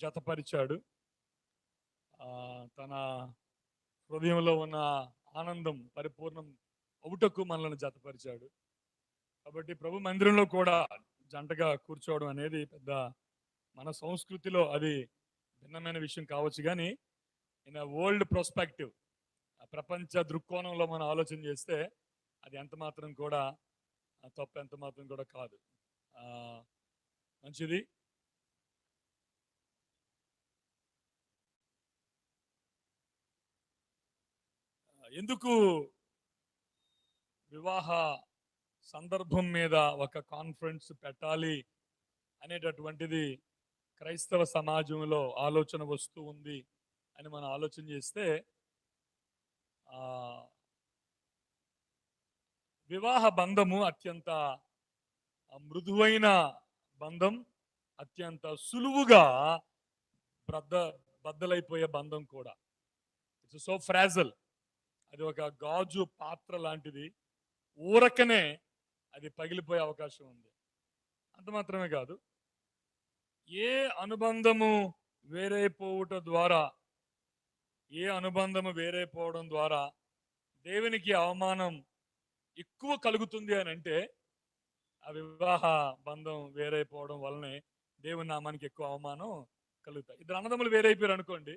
జతపరిచాడు. తన హృదయంలో ఉన్న ఆనందం పరిపూర్ణం అవుటకు మనల్ని జతపరిచాడు. కాబట్టి ప్రభు మందిరంలో కూడా జంటగా కూర్చోవడం అనేది పెద్ద మన సంస్కృతిలో అది భిన్నమైన విషయం కావచ్చు, కానీ ఇన్ వరల్డ్ పర్స్పెక్టివ్, ప్రపంచ దృక్కోణంలో మనం ఆలోచన చేస్తే అది ఎంత మాత్రం కూడా తప్పు, ఎంత మాత్రం కూడా కాదు. మంచిది. ఎందుకు వివాహ సందర్భం మీద ఒక కాన్ఫరెన్స్ పెట్టాలి అనేటటువంటిది క్రైస్తవ సమాజంలో ఆలోచన వస్తూ ఉంది అని మనం ఆలోచన చేస్తే, వివాహ బంధము అత్యంత మృదువైన బంధం, అత్యంత సులువుగా బద్దలైపోయే బంధం కూడా. It's so fragile. అది ఒక గాజు పాత్ర లాంటిది, ఊరకనే అది పగిలిపోయే అవకాశం ఉంది. అంత మాత్రమే కాదు, ఏ అనుబంధము వేరైపోవడం ద్వారా దేవునికి అవమానం ఎక్కువ కలుగుతుంది అని అంటే, ఆ వివాహ బంధం వేరైపోవడం వల్లనే దేవుని నామానికి ఎక్కువ అవమానం కలుగుతాయి. ఇద్దరు అన్నదమ్ములు వేరైపోయారు అనుకోండి,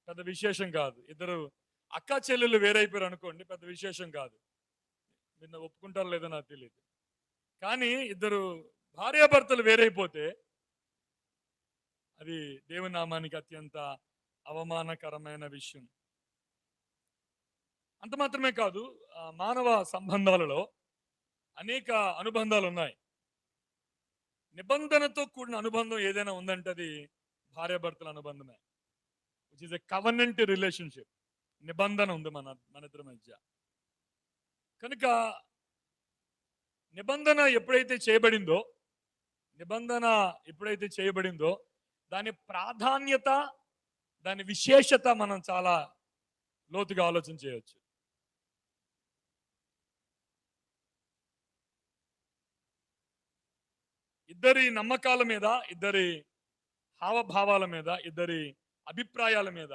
పెద్ద విశేషం కాదు. ఇద్దరు అక్క చెల్లెళ్ళు వేరైపోయారు అనుకోండి, పెద్ద విశేషం కాదు. నిన్న ఒప్పుకుంటారో లేదో నాకు తెలియదు. కానీ ఇద్దరు భార్యాభర్తలు వేరైపోతే అది దేవుని నామానికి అత్యంత అవమానకరమైన విషయం. అంత మాత్రమే కాదు, మానవ సంబంధాలలో అనేక అనుబంధాలు ఉన్నాయి. నిబంధనతో కూడిన అనుబంధం ఏదైనా ఉందంటే అది భార్యాభర్తల అనుబంధమే. Which is a covenant relationship. నిబంధన ఉంది మన ఇద్దరి మధ్య. కనుక నిబంధన ఎప్పుడైతే చేయబడిందో దాని ప్రాధాన్యత, దాని విశేషత మనం చాలా లోతుగా ఆలోచన చేయవచ్చు. ఇద్దరి నమ్మకాల మీద, ఇద్దరి హావభావాల మీద, ఇద్దరి అభిప్రాయాల మీద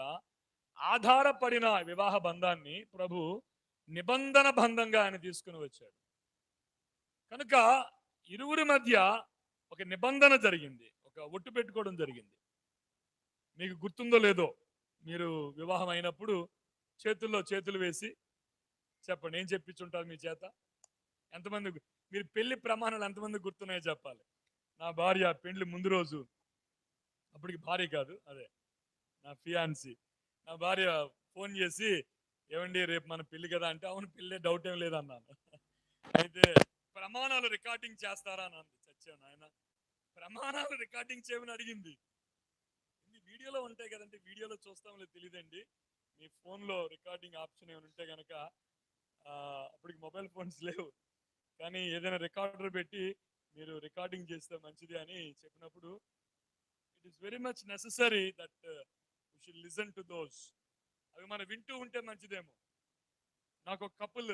ఆధారపడిన వివాహ బంధాన్ని ప్రభు నిబంధన బంధంగా ఆయన తీసుకుని వచ్చాడు. కనుక ఇరువురి మధ్య ఒక నిబంధన జరిగింది, ఒక ఒట్టు పెట్టుకోవడం జరిగింది. మీకు గుర్తుందో లేదో, మీరు వివాహం అయినప్పుడు చేతుల్లో చేతులు వేసి చెప్పండి, ఏం చెప్పించుంటారు మీ చేత? ఎంతమంది మీరు పెళ్లి ప్రమాణాలు ఎంతమంది గుర్తున్నాయో చెప్పాలి. నా భార్య పెళ్లి ముందు రోజు, అప్పటికి భార్య కాదు, అదే నా ఫియాన్సీ, నా భార్య ఫోన్ చేసి, ఏమండి రేపు మన పెళ్లి కదా అంటే, అవును పెళ్ళే, డౌట్ ఏం లేదన్నాను. అయితే ప్రమాణాలు రికార్డింగ్ చేస్తారా అని అంది. చచ్చాను ఆయన, ప్రమాణాలు రికార్డింగ్ చేయమని అడిగింది. వీడియోలో ఉంటాయి కదంటే, వీడియోలో చూస్తాం లేదు తెలియదండి. మీ ఫోన్లో రికార్డింగ్ ఆప్షన్ ఏమైనా ఉంటే కనుక, అప్పటికి మొబైల్ ఫోన్స్ లేవు, కానీ ఏదైనా రికార్డర్ పెట్టి మీరు రికార్డింగ్ చేస్తే మంచిది అని చెప్పినప్పుడు, it is very much necessary that we should listen to those. అవి మనం వింటూ ఉంటే మంచిదేమో. నాకు ఒక కపుల్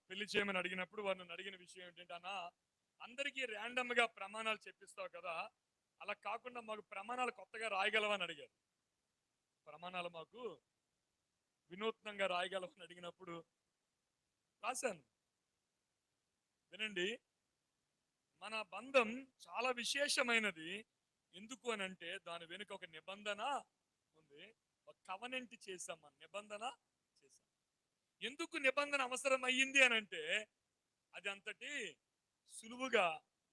పెళ్లి చేయమని అడిగినప్పుడు వారిని అడిగిన విషయం ఏంటంటే, అన్న అందరికీ ర్యాండమ్గా ప్రమాణాలు చెప్పిస్తావు కదా, అలా కాకుండా మాకు ప్రమాణాలు కొత్తగా రాయగలవని అడిగారు. ప్రమాణాలు మాకు వినూత్నంగా రాయగలవని అడిగినప్పుడు రాశాను. వినండి, మన బంధం చాలా విశేషమైనది. ఎందుకు అని అంటే, దాని వెనుక ఒక నిబంధన ఉంది, ఒక కవనెంట్ చేశాం, మన నిబంధన చేశాం. ఎందుకు నిబంధన అవసరం అయ్యింది అని అంటే, అది అంతటి సులువుగా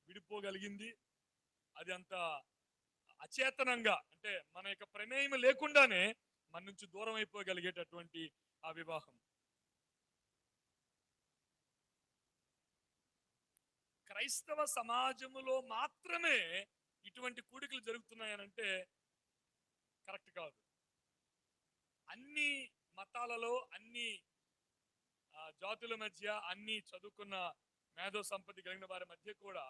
విడిపోగలిగింది, అది అంత అచేతనంగా, అంటే మన యొక్క ప్రమేయం లేకుండానే మన నుంచి దూరం అయిపోగలిగేటటువంటి ఆ వివాహం. క్రైస్తవ సమాజములో మాత్రమే ఇటువంటి కూడికలు జరుగుతున్నాయనంటే కరెక్ట్ కాదు. అన్ని మతాలలో, అన్ని జాతుల మధ్య, అన్ని చదువుకున్న మేధో సంపత్తి కలిగిన వారి మధ్య కూడా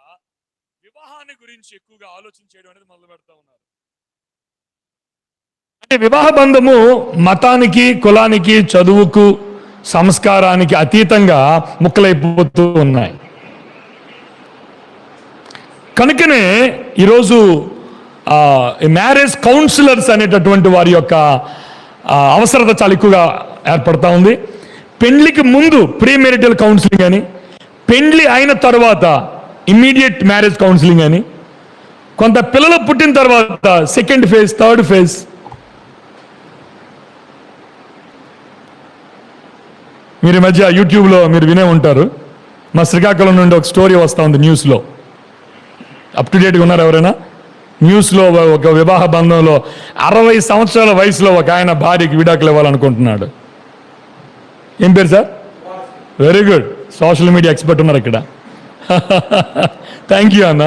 వివాహాన్ని గురించి ఎక్కువగా ఆలోచన చేయడం అనేది మొదలు పెడతా ఉన్నారు. అంటే వివాహ బంధము మతానికి, కులానికి, చదువుకు, సంస్కారానికి అతీతంగా ముక్కలైపోతూ ఉన్నాయి. కనుకనే ఈరోజు మ్యారేజ్ కౌన్సిలర్స్ అనేటటువంటి వారి యొక్క అవసరత చాలా ఎక్కువగా ఏర్పడతా ఉంది. పెండ్లికి ముందు ప్రీ మ్యారిటల్ కౌన్సిలింగ్ అని, పెండ్లి అయిన తర్వాత ఇమ్మీడియట్ మ్యారేజ్ కౌన్సిలింగ్ అని, కొంత పిల్లలు పుట్టిన తర్వాత సెకండ్ ఫేజ్, థర్డ్ ఫేజ్. మీరు ఈ మధ్య యూట్యూబ్లో మీరు వినే ఉంటారు, మా శ్రీకాకుళం నుండి ఒక స్టోరీ వస్తూ ఉంది న్యూస్లో. అప్ టు డేట్గా ఉన్నారు ఎవరైనా? న్యూస్లో ఒక వివాహ బంధంలో 60 సంవత్సరాల వయసులో ఒక ఆయన భార్యకి విడాకులు ఇవ్వాలనుకుంటున్నాడు. ఏం పేరు sir? Very good, social media expert ఉన్నారు ఇక్కడ. థ్యాంక్ యూ అన్న.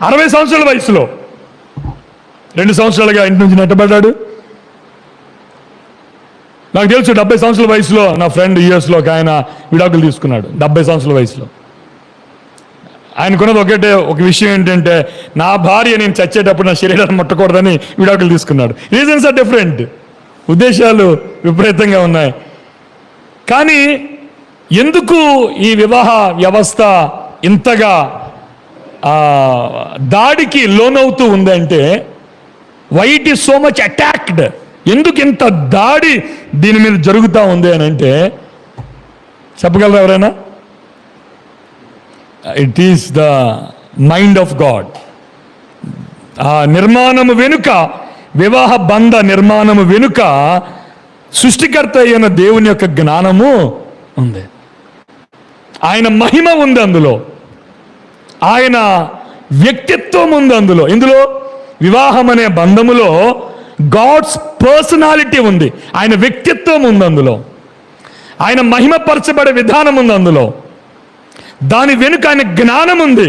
60 సంవత్సరాల వయసులో 2 సంవత్సరాలుగా ఇంటి నుంచి నెట్టబడ్డాడు. నాకు తెలుసు 70 సంవత్సరాల వయసులో నా ఫ్రెండ్ యూఎస్లో ఒక ఆయన విడాకులు తీసుకున్నాడు. 70 సంవత్సరాల వయసులో ఆయనకున్నది ఒక విషయం ఏంటంటే, నా భార్య నేను చచ్చేటప్పుడు నా శరీరాన్ని ముట్టకూడదని విడాకులు తీసుకున్నాడు. రీజన్స్ ఆర్ డిఫరెంట్, ఉద్దేశాలు విపరీతంగా ఉన్నాయి. కానీ ఎందుకు ఈ వివాహ వ్యవస్థ ఇంతగా దాడికి లోనవుతూ ఉందంటే, why it is so much attacked, ఎందుకు ఇంత దాడి దీని మీద జరుగుతూ ఉంది అని అంటే చెప్పగలరా ఎవరైనా? It is the mind of God. ఆ నిర్మాణము వెనుక, వివాహ బంధ నిర్మాణము వెనుక సృష్టికర్త అయిన దేవుని యొక్క జ్ఞానము ఉంది. ఆయన మహిమ ఉంది అందులో, ఆయన వ్యక్తిత్వం ఉంది అందులో. ఇందులో వివాహం అనే బంధములో గాడ్స్ పర్సనాలిటీ ఉంది, ఆయన వ్యక్తిత్వం ఉంది అందులో, ఆయన మహిమపరచబడే విధానం ఉంది అందులో, దాని వెనుక ఆయన జ్ఞానం ఉంది.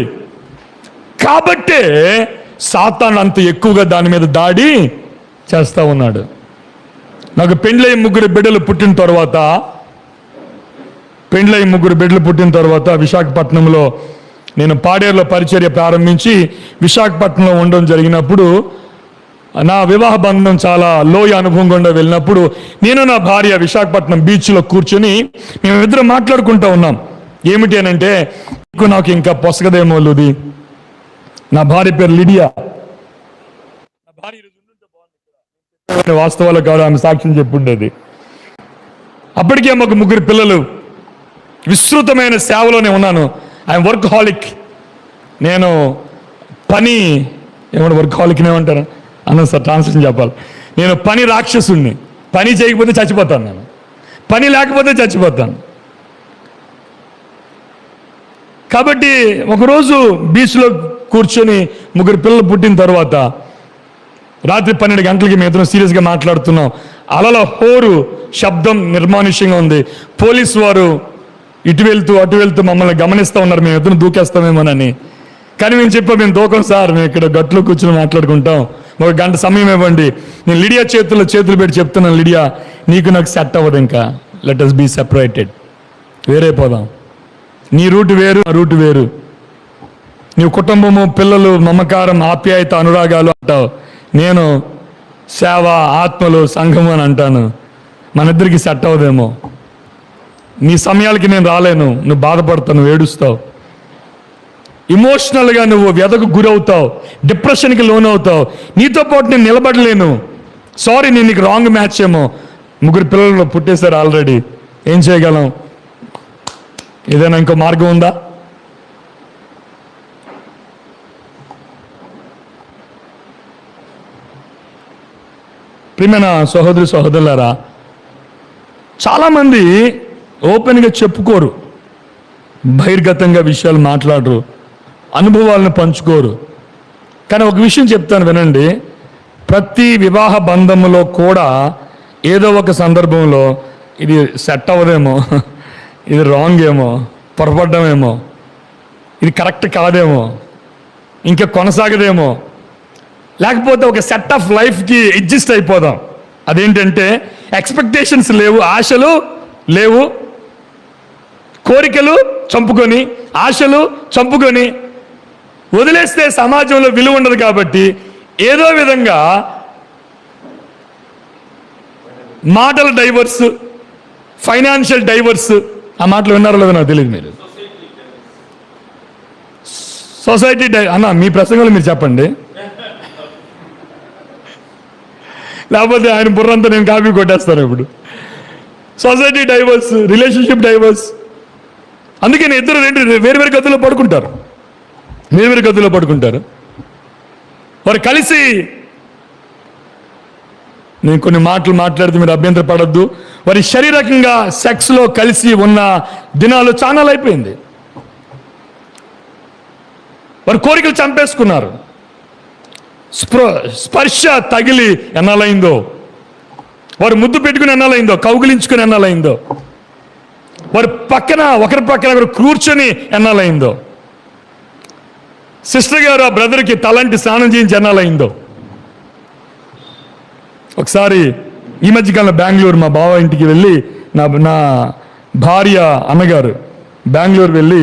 కాబట్టే సాతాను అంత ఎక్కువగా దాని మీద దాడి చేస్తూ ఉన్నాడు. నాకు పెండ్లై 3 బిడ్డలు పుట్టిన తర్వాత విశాఖపట్నంలో నేను పాడేరులో పరిచర్య ప్రారంభించి విశాఖపట్నంలో ఉండడం జరిగినప్పుడు, నా వివాహ బంధం చాలా లోయ అనుభవం గుండా వెళ్ళినప్పుడు నేను నా భార్య విశాఖపట్నం బీచ్లో కూర్చొని మేమిద్దరం మాట్లాడుకుంటూ ఉన్నాం. ఏమిటి అని అంటే, నాకు ఇంకా పొసగదేమో లూది. నా భార్య పేరు లిడియా. నా భార్య వాస్తవాలు కాదు, ఆమె సాక్ష్యం చెప్పుండేది. అప్పటికే మాకు 3 పిల్లలు, విస్తృతమైన సేవలోనే ఉన్నాను. I'm work హాలిక్. నేను పని వర్క్ హాలిక్ ఏమంటారా అన్న సార్, ట్రాన్స్లేషన్ చెప్పాలి. నేను పని రాక్షసుణ్ణి. పని చేయకపోతే చచ్చిపోతాను, నేను పని లేకపోతే చచ్చిపోతాను. కాబట్టి ఒకరోజు బీచ్లో కూర్చొని 3 పిల్లలు పుట్టిన తర్వాత రాత్రి 12 గంటలకి మేము సీరియస్గా మాట్లాడుతున్నాం. అలల హోరు శబ్దం నిర్మానుష్యంగా ఉంది. పోలీసు వారు ఇటు వెళ్తూ అటు వెళ్తూ మమ్మల్ని గమనిస్తూ ఉన్నారు, మేము ఎదురు దూకేస్తామేమోనని. కానీ మేము చెప్పాం, మేము దూకం సార్, మేము ఇక్కడ గట్లో కూర్చొని మాట్లాడుకుంటాం, 1 గంట సమయం ఇవ్వండి. నేను లిడియా చేతులు పెట్టి చెప్తున్నాను, లిడియా నీకు నాకు సెట్ అవ్వదు, ఇంకా లెట్ us బీ సెపరేటెడ్, వేరే పోదాం. నీ రూట్ వేరు, ఆ రూట్ వేరు. నీవు కుటుంబము, పిల్లలు, మమకారం, ఆప్యాయత, అనురాగాలు అంటావు, నేను సేవ, ఆత్మలు, సంఘము అని అంటాను. మన ఇద్దరికి సెట్ అవ్వదేమో. నీ సమయాలకి నేను రాలేను, నువ్వు బాధపడతావు, నువ్వు ఏడుస్తావు, ఇమోషనల్గా నువ్వు వ్యధకు గురవుతావు, డిప్రెషన్కి లోనవుతావు. నీతో పాటు నేను నిలబడలేను. సారీ, నేను నీకు రాంగ్ మ్యాచ్ ఏమో. 3 పిల్లలు పుట్టేశారు ఆల్రెడీ, ఏం చేయగలం? ఏదైనా ఇంకో మార్గం ఉందా? ప్రియమైన సహోదరులారా, చాలామంది ఓపెన్గా చెప్పుకోరు, బహిర్గతంగా విషయాలు మాట్లాడరు, అనుభవాలను పంచుకోరు. కానీ ఒక విషయం చెప్తాను వినండి, ప్రతి వివాహ బంధములో కూడా ఏదో ఒక సందర్భంలో ఇది సెట్ అవ్వదేమో, ఇది రాంగ్ ఏమో, పొరపడ్డమేమో, ఇది కరెక్ట్ కాదేమో, ఇంకా కొనసాగదేమో, లేకపోతే ఒక సెట్ ఆఫ్ లైఫ్కి అడ్జస్ట్ అయిపోదాం. అదేంటంటే ఎక్స్పెక్టేషన్స్ లేవు, ఆశలు లేవు, కోరికలు చంపుకొని, ఆశలు చంపుకొని వదిలేస్తే సమాజంలో విలువ ఉండదు. కాబట్టి ఏదో విధంగా మాటల డైవర్స్, ఫైనాన్షియల్ డైవర్స్, ఆ మాటలు విన్నారో లేదో నాకు తెలియదు. మీరు సొసైటీ అన్న మీ ప్రసంగంలో మీరు చెప్పండి, లేకపోతే ఆయన బుర్రంతా నేను కాపీ కొట్టేస్తాను ఇప్పుడు. Society divorce, relationship divorce. అందుకని ఇద్దరు వేరు వేరు గదుల్లో పడుకుంటారు, వేరు గదుల్లో పడుకుంటారు. వారు కలిసి, నేను కొన్ని మాటలు మాట్లాడితే మీరు అభ్యంతర పడద్దు, వారి శారీరకంగా సెక్స్లో కలిసి ఉన్న దినాలు చాలా అయిపోయింది. వారి కోరికలు చంపేసుకున్నారు. స్పర్శ తగిలి ఎన్నాళ్ళైందో, వారు ముద్దు పెట్టుకుని ఎన్నాళ్ళైందో, కౌగిలించుకుని ఎన్నాళ్ళైందో, వారి పక్కన ఒకరి పక్కన ఒకరు కూర్చొని ఎన్నాళ్ళైందో, సిస్టర్ గారు ఆ బ్రదర్కి తలంటి స్నానం చేయించి ఎన్నాళ్ళైందో. ఒకసారి ఈ మధ్యకాలంలో బెంగళూరు మా బావ ఇంటికి వెళ్ళి నా భార్య అన్నగారు బెంగళూరు వెళ్ళి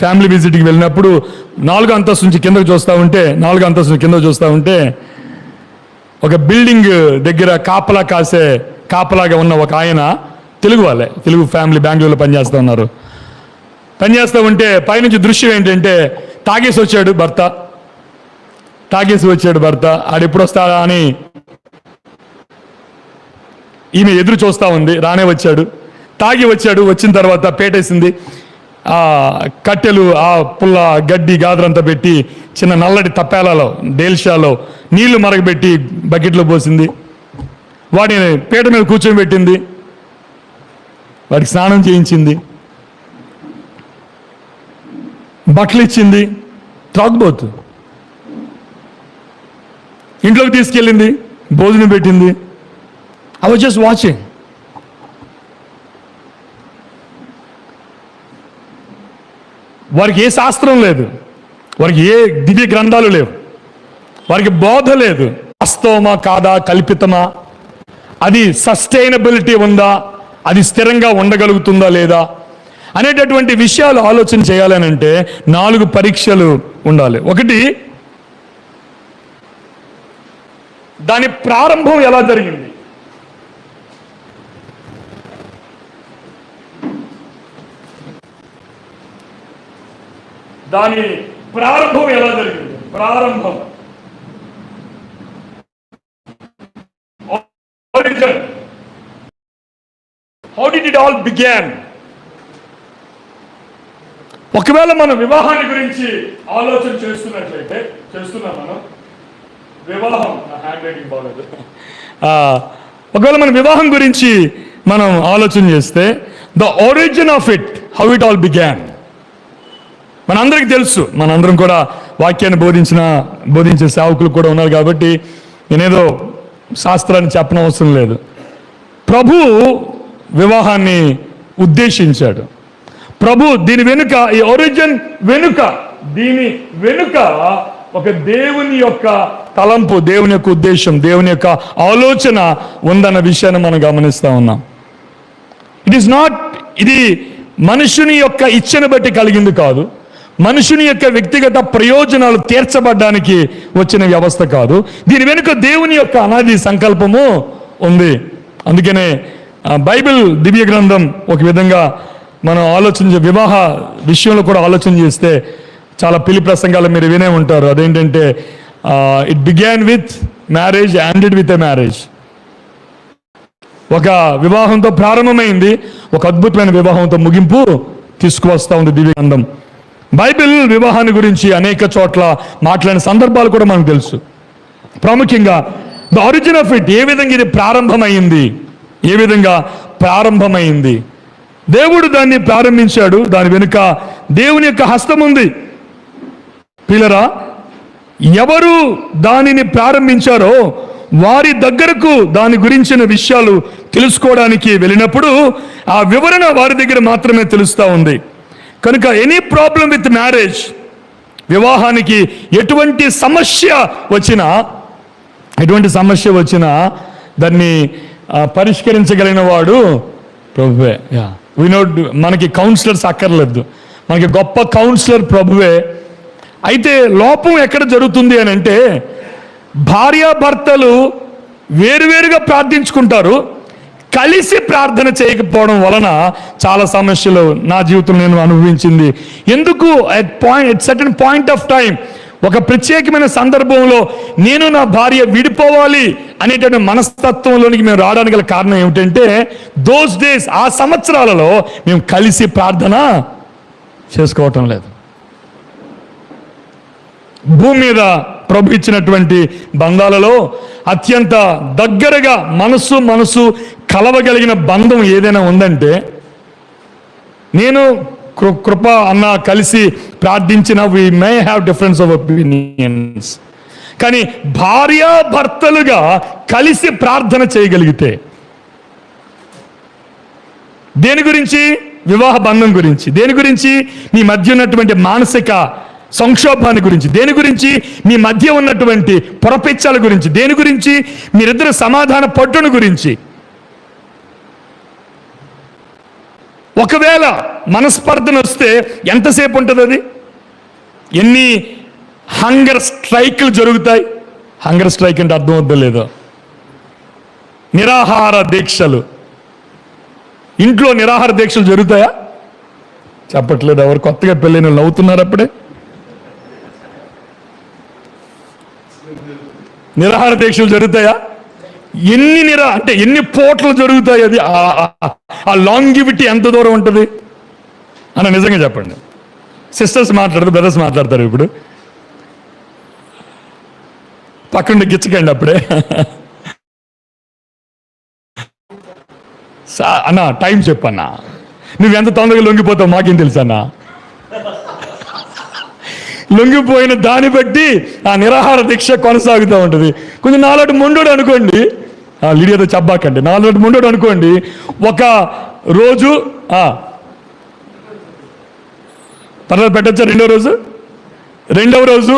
ఫ్యామిలీ విజిట్కి వెళ్ళినప్పుడు 4వ అంతస్తు నుంచి కిందకు చూస్తూ ఉంటే ఒక బిల్డింగ్ దగ్గర కాపలాగా ఉన్న ఒక ఆయన, తెలుగు ఫ్యామిలీ బెంగళూరులో పనిచేస్తూ ఉంటే పైనుంచి దృశ్యం ఏంటంటే తాగేసి వచ్చాడు భర్త. ఆడెప్పుడు వస్తాడా అని ఈమె ఎదురు చూస్తూ ఉంది. రానే వచ్చాడు, తాగి వచ్చాడు. వచ్చిన తర్వాత పేటేసింది. ఆ కట్టెలు, ఆ పుల్ల, గడ్డి, గాదరంతా పెట్టి చిన్న నల్లటి తప్పేలలో, డేల్షాలో నీళ్లు మరగబెట్టి బకెట్లో పోసింది. వాడిని పీట మీద కూర్చోబెట్టింది, వాడికి స్నానం చేయించింది, బట్టలు ఇచ్చింది. త్రాగుబోతు. ఇంట్లోకి తీసుకెళ్ళింది, భోజనం పెట్టింది. I was just watching. వారికి ఏ శాస్త్రం లేదు, వారికి ఏ దివ్య గ్రంథాలు లేవు, వారికి బోధ లేదు. వాస్తవమా కాదా, కల్పితమా, అది సస్టైనబిలిటీ ఉందా, అది స్థిరంగా ఉండగలుగుతుందా లేదా అనేటటువంటి విషయాలు ఆలోచన చేయాలనంటే 4 పరీక్షలు ఉండాలి. ఒకటి, దాని ప్రారంభం ఎలా జరిగింది. దాని ప్రారంభం ఎలా జరిగింది. ప్రారంభం how did it all began. ఒకవేళ మనం వివాహాన్ని గురించి ఆలోచన చేస్తున్నాం మనం వివాహం, హ్యాండ్ రైటింగ్ బాగలేదు. ఒకవేళ మన వివాహం గురించి మనం ఆలోచన చేస్తే the origin of it, how it all began మనందరికీ తెలుసు. మనందరం కూడా వాక్యాన్ని బోధించే సేవకులు కూడా ఉన్నారు కాబట్టి నేనేదో శాస్త్రాన్ని చెప్పనవసరం లేదు. ప్రభు వివాహాన్ని ఉద్దేశించాడు. ప్రభు దీని వెనుక, ఈ ఒరిజిన్ వెనుక, దీని వెనుక ఒక దేవుని యొక్క తలంపు, దేవుని యొక్క ఉద్దేశం, దేవుని యొక్క ఆలోచన ఉందన్న విషయాన్ని మనం గమనిస్తూ ఉన్నాం. ఇది మనుషుని యొక్క ఇచ్చను బట్టి కలిగింది కాదు, మనుషుని యొక్క వ్యక్తిగత ప్రయోజనాలు తీర్చబడ్డానికి వచ్చిన వ్యవస్థ కాదు. దీని వెనుక దేవుని యొక్క అనాది సంకల్పము ఉంది. అందుకనే బైబిల్ దివ్య గ్రంథం ఒక విధంగా మనం వివాహ విషయంలో కూడా ఆలోచన చేస్తే చాలా పిలి ప్రసంగాలు మీరు వినే ఉంటారు. అదేంటంటే it began with marriage, ended with a marriage. ఒక వివాహంతో ప్రారంభమైంది, ఒక అద్భుతమైన వివాహంతో ముగింపు తీసుకువస్తూ ఉంది దివ్య గ్రంథం. బైబిల్ వివాహాన్ని గురించి అనేక చోట్ల మాట్లాడిన సందర్భాలు కూడా మనకు తెలుసు. ప్రాముఖ్యంగా ద ఒరిజిన్ ఆఫ్ ఇట్, ఏ విధంగా ఇది ప్రారంభమైంది, దేవుడు దాన్ని ప్రారంభించాడు. దాని వెనుక దేవుని యొక్క హస్తం ఉంది. పిల్లరా, ఎవరు దానిని ప్రారంభించారో వారి దగ్గరకు దాని గురించిన విషయాలు తెలుసుకోవడానికి వెళ్ళినప్పుడు ఆ వివరణ వారి దగ్గర మాత్రమే తెలుస్తూ ఉంది. కనుక ఎనీ ప్రాబ్లం విత్ మ్యారేజ్, వివాహానికి ఎటువంటి సమస్య వచ్చినా దాన్ని పరిష్కరించగలిగిన వాడు ప్రభువే. మనకి కౌన్సిలర్స్ అక్కర్లేదు, మనకి గొప్ప కౌన్సిలర్ ప్రభువే. అయితే లోపం ఎక్కడ జరుగుతుంది అని అంటే, భార్యాభర్తలు వేరువేరుగా ప్రార్థించుకుంటారు, కలిసి ప్రార్థన చేయకపోవడం వలన చాలా సమస్యలు నా జీవితంలో నేను అనుభవించింది. ఎందుకు at certain point of time, ఒక ప్రత్యేకమైన సందర్భంలో నేను నా భార్య విడిపోవాలి అనేటువంటి మనస్తత్వంలోనికి మేము రావడానికి గల కారణం ఏమిటంటే, దోస్ డేస్, ఆ సంవత్సరాలలో మేము కలిసి ప్రార్థన చేసుకోవటం లేదు. భూమి మీద ప్రభు ఇచ్చినటువంటి బంధాలలో అత్యంత దగ్గరగా మనసు కలవగలిగిన బంధం ఏదైనా ఉందంటే, నేను కృప అన్న కలిసి ప్రార్థించిన, we may have difference of opinions, కానీ భార్యాభర్తలుగా కలిసి ప్రార్థన చేయగలిగితే, దేని గురించి? వివాహ బంధం గురించి. దేని గురించి? మీ మధ్య ఉన్నటువంటి మానసిక సంక్షోభాన్ని గురించి. దేని గురించి? మీ మధ్య ఉన్నటువంటి పొరపెచ్చాల గురించి. దేని గురించి? మీరిద్దరు సమాధాన పట్టును గురించి. ఒకవేళ మనస్పర్ధన వస్తే ఎంతసేపు ఉంటుంది అది? ఎన్ని హంగర్ స్ట్రైక్లు జరుగుతాయి? హంగర్ స్ట్రైక్ అంటే అర్థం అవుతుందో లేదో, నిరాహార దీక్షలు. ఇంట్లో నిరాహార దీక్షలు జరుగుతాయా? చెప్పట్లేదు. ఎవరు కొత్తగా పెళ్ళైన వాళ్ళు నవ్వుతున్నారు అప్పుడే. నిరాహార దీక్షలు జరుగుతాయా? అంటే ఎన్ని పోట్లు జరుగుతాయి? అది ఆ లాంగివిటీ ఎంత దూరం ఉంటుంది అన్న నిజంగా చెప్పండి. సిస్టర్స్ మాట్లాడతారు, బ్రదర్స్ మాట్లాడతారు. ఇప్పుడు పక్కన గిచ్చకండి అప్పుడే. అన్నా టైం చెప్పన్నా, నువ్వెంత తొందరగా లొంగిపోతావు మాకేం తెలుసు అన్నా. లొంగిపోయిన దాన్ని బట్టి ఆ నిరాహార దీక్ష కొనసాగుతూ ఉంటుంది. కొంచెం నాలుగు మొండోడు అనుకోండి, లీడియాతో చెప్పాకండి, నాలుగు మొండోడు అనుకోండి, ఒక రోజు తర్వాత పెట్టచ్చా? రెండవ రోజు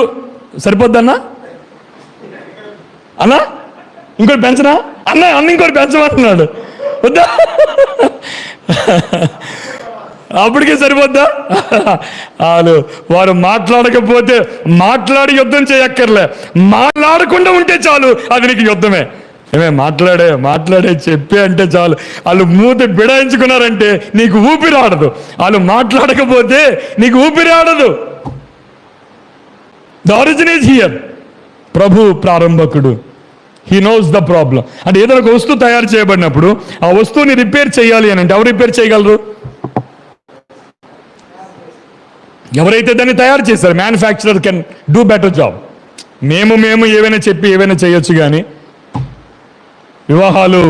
సరిపోద్దన్నా? అన్నా ఇంకోటి పెంచనా? అన్న ఇంకోటి పెంచమంటున్నాడు. వద్దా? అప్పటికే సరిపోద్దా? వారు మాట్లాడకపోతే మాట్లాడి యుద్ధం చేయక్కర్లే, మాట్లాడకుండా ఉంటే చాలు, అది నీకు యుద్ధమే. మాట్లాడే చెప్పే అంటే చాలు. వాళ్ళు మూత బిడాయించుకున్నారంటే నీకు ఊపిరి ఆడదు. వాళ్ళు మాట్లాడకపోతే నీకు ఊపిరి ఆడదు. The origin is here. ప్రభు ప్రారంభకుడు. He knows the problem. అంటే ఏదైనా ఒక వస్తువు తయారు చేయబడినప్పుడు ఆ వస్తువుని రిపేర్ చేయాలి అని అంటే ఎవరు రిపేర్ చేయగలరు? ఎవరైతే దాన్ని తయారు చేశారు, manufacturer can do better job. మేము ఏవైనా చెప్పి ఏవైనా చేయొచ్చు, కానీ వివాహాలు,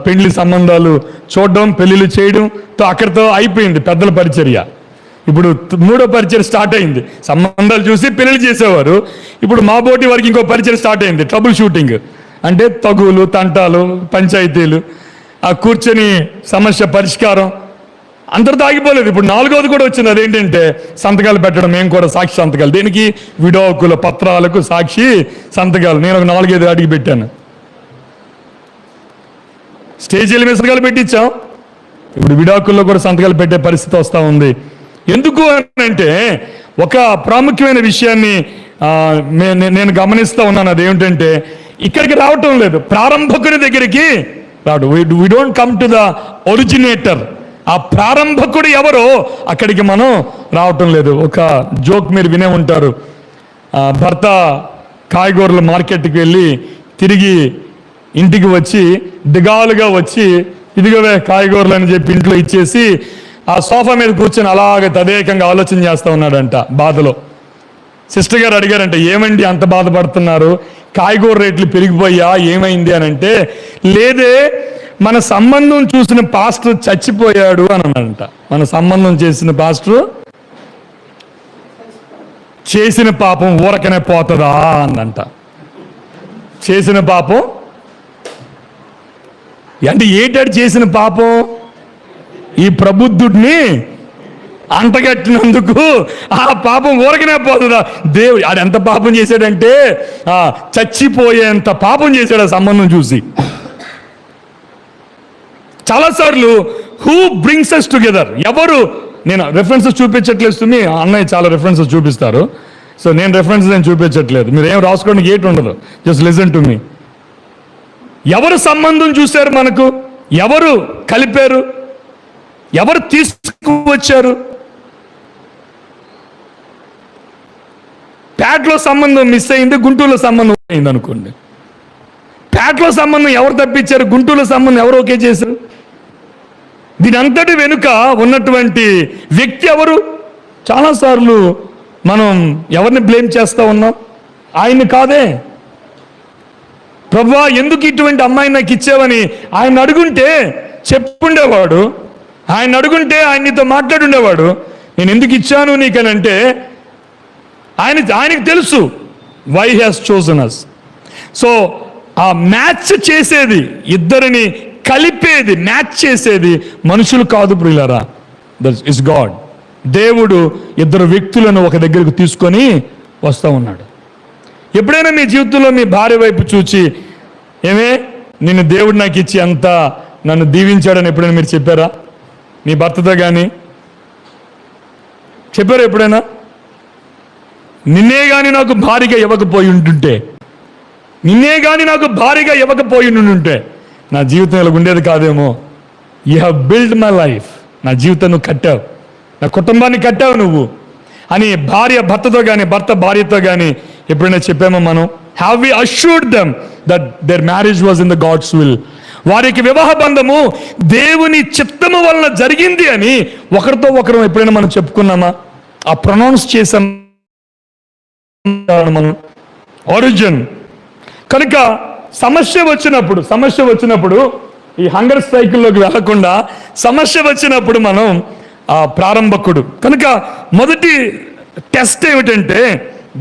పెళ్లి సంబంధాలు చూడడం, పెళ్లిళ్ళు చేయడంతో అక్కడితో అయిపోయింది పెద్దల పరిచర్య. ఇప్పుడు మూడో పరిచయం స్టార్ట్ అయింది. సంబంధాలు చూసి పెళ్లి చేసేవారు. ఇప్పుడు మా బోటి వారికి ఇంకో పరిచయం స్టార్ట్ అయింది, ట్రబుల్ షూటింగ్. అంటే తగులు, తంటాలు, పంచాయతీలు, ఆ కూర్చొని సమస్య పరిష్కారం అంతటితో ఆగిపోలేదు. ఇప్పుడు నాలుగవది కూడా వచ్చింది. అదేంటంటే సంతకాలు పెట్టడం. మేము కూడా సాక్షి సంతకాలు. దేనికి? విడాకుల పత్రాలకు సాక్షి సంతకాలు. నేను ఒక 4-5 అడిగి పెట్టాను. స్టేజీల మీద సంతకాలు పెట్టించాం. ఇప్పుడు విడాకుల్లో కూడా సంతకాలు పెట్టే పరిస్థితి వస్తూ ఉంది. ఎందుకు అంటే ఒక ప్రాముఖ్యమైన విషయాన్ని నేను గమనిస్తూ ఉన్నాను. అదేమిటంటే ఇక్కడికి రావటం లేదు, ప్రారంభకుని దగ్గరికి రావడం. We don't come to the originator. ఆ ప్రారంభకుడు ఎవరో అక్కడికి మనం రావటం లేదు. ఒక జోక్ మీరు వినే ఉంటారు. భర్త కాయగూరల మార్కెట్కి వెళ్ళి తిరిగి ఇంటికి వచ్చి దిగాలుగా వచ్చి, ఇదిగోవే కాయగూరలు అని చెప్పి ఇంట్లో ఇచ్చేసి ఆ సోఫా మీద కూర్చొని అలాగే తదేకంగా ఆలోచన చేస్తూ ఉన్నాడంట బాధలో. సిస్టర్ గారు అడిగారంట, ఏమండి అంత బాధపడుతున్నారు? కాయగూర రేట్లు పెరిగిపోయా, ఏమైంది అని అంటే, లేదే మన సంబంధం చూసిన పాస్టర్ చచ్చిపోయాడు అని అన్నాడంట. మన సంబంధం చేసిన పాస్టర్ చేసిన పాపం ఊరకనే పోతుందా అందంట. చేసిన పాపం అంటే ఏంటాడు చేసిన పాపం? ఈ ప్రబుద్ధుడిని అంటగట్టినందుకు ఆ పాపం ఊరకనే పోతుందా? దేవుడు ఆడు ఎంత పాపం చేశాడంటే చచ్చిపోయేంత పాపం చేశాడు ఆ సంబంధం చూసి. చాలాసార్లు హూ బ్రింగ్స్ అస్ టుగెదర్, ఎవరు? నేను రెఫరెన్సెస్ చూపించట్లేదు, మీ అన్నయ్య చాలా రెఫరెన్సెస్ చూపిస్తారు. సో నేను రెఫరెన్సెస్ నేను చూపించట్లేదు, మీరు ఏం రాసుకోవడానికి ఏటి ఉండదు, జస్ట్ లిజన్ టు మీ. ఎవరు సంబంధం చూశారు మనకు? ఎవరు కలిపారు? ఎవరు తీసుకువచ్చారు? పేటలో సంబంధం మిస్ అయింది, గుంటూరులో సంబంధం అయింది అనుకోండి. పేటలో సంబంధం ఎవరు తప్పించారు? గుంటూరులో సంబంధం ఎవరు ఓకే చేశారు? దీని అంతటి వెనుక ఉన్నటువంటి వ్యక్తి ఎవరు? చాలాసార్లు మనం ఎవరిని బ్లేమ్ చేస్తూ ఉన్నాం? ఆయన్ని కాదే. ప్రభువా ఎందుకు ఇటువంటి అమ్మాయిని నాకు ఇచ్చావని ఆయన అడుగుంటే చెప్పుండేవాడు. ఆయన అడుగుంటే ఆయన నీతో మాట్లాడుండేవాడు. నేను ఎందుకు ఇచ్చాను నీకనంటే ఆయనకి తెలుసు why has chosen us. So ఆ మ్యాచ్ చేసేది, ఇద్దరిని కలిపేది, మ్యాచ్ చేసేది మనుషులు కాదు ప్రియులారా, దట్ ఇస్ గాడ్. దేవుడు ఇద్దరు వ్యక్తులను ఒక దగ్గరకు తీసుకొని వస్తూ ఉన్నాడు. ఎప్పుడైనా మీ జీవితంలో మీ భార్య వైపు చూచి, ఏమే నిన్ను దేవుడు నాకు ఇచ్చి అంత నన్ను దీవించాడని ఎప్పుడైనా మీరు చెప్పారా? మీ భర్తతో కానీ చెప్పారా ఎప్పుడైనా? నిన్నే కానీ నాకు భారీగా ఇవ్వకపోయి ఉంటుంటే, నిన్నే కానీ నాకు భారీగా ఇవ్వకపోయి ఉంటుంటే నా జీవితం ఇలా ఉండేది కాదేమో. You have build my life. నా జీవితం నువ్వు కట్టావు, నా కుటుంబాన్ని కట్టావు నువ్వు అని భార్య భర్తతో కానీ, భర్త భార్యతో కానీ ఎప్పుడైనా చెప్పామో మనం? Have we assured them that their marriage was in the God's will? వారికి వివాహ బంధము దేవుని చిత్తము వలన జరిగింది అని ఒకరితో ఒకరు ఎప్పుడైనా మనం చెప్పుకున్నామా? ఆ ప్రొనౌన్స్ చేసాం మనం ఆరిజిన్. కనుక సమస్య వచ్చినప్పుడు ఈ హంగర్ సైకిల్లోకి వెళ్లకుండా సమస్య వచ్చినప్పుడు మనం ఆ ప్రారంభకుడు. కనుక మొదటి టెస్ట్ ఏమిటంటే,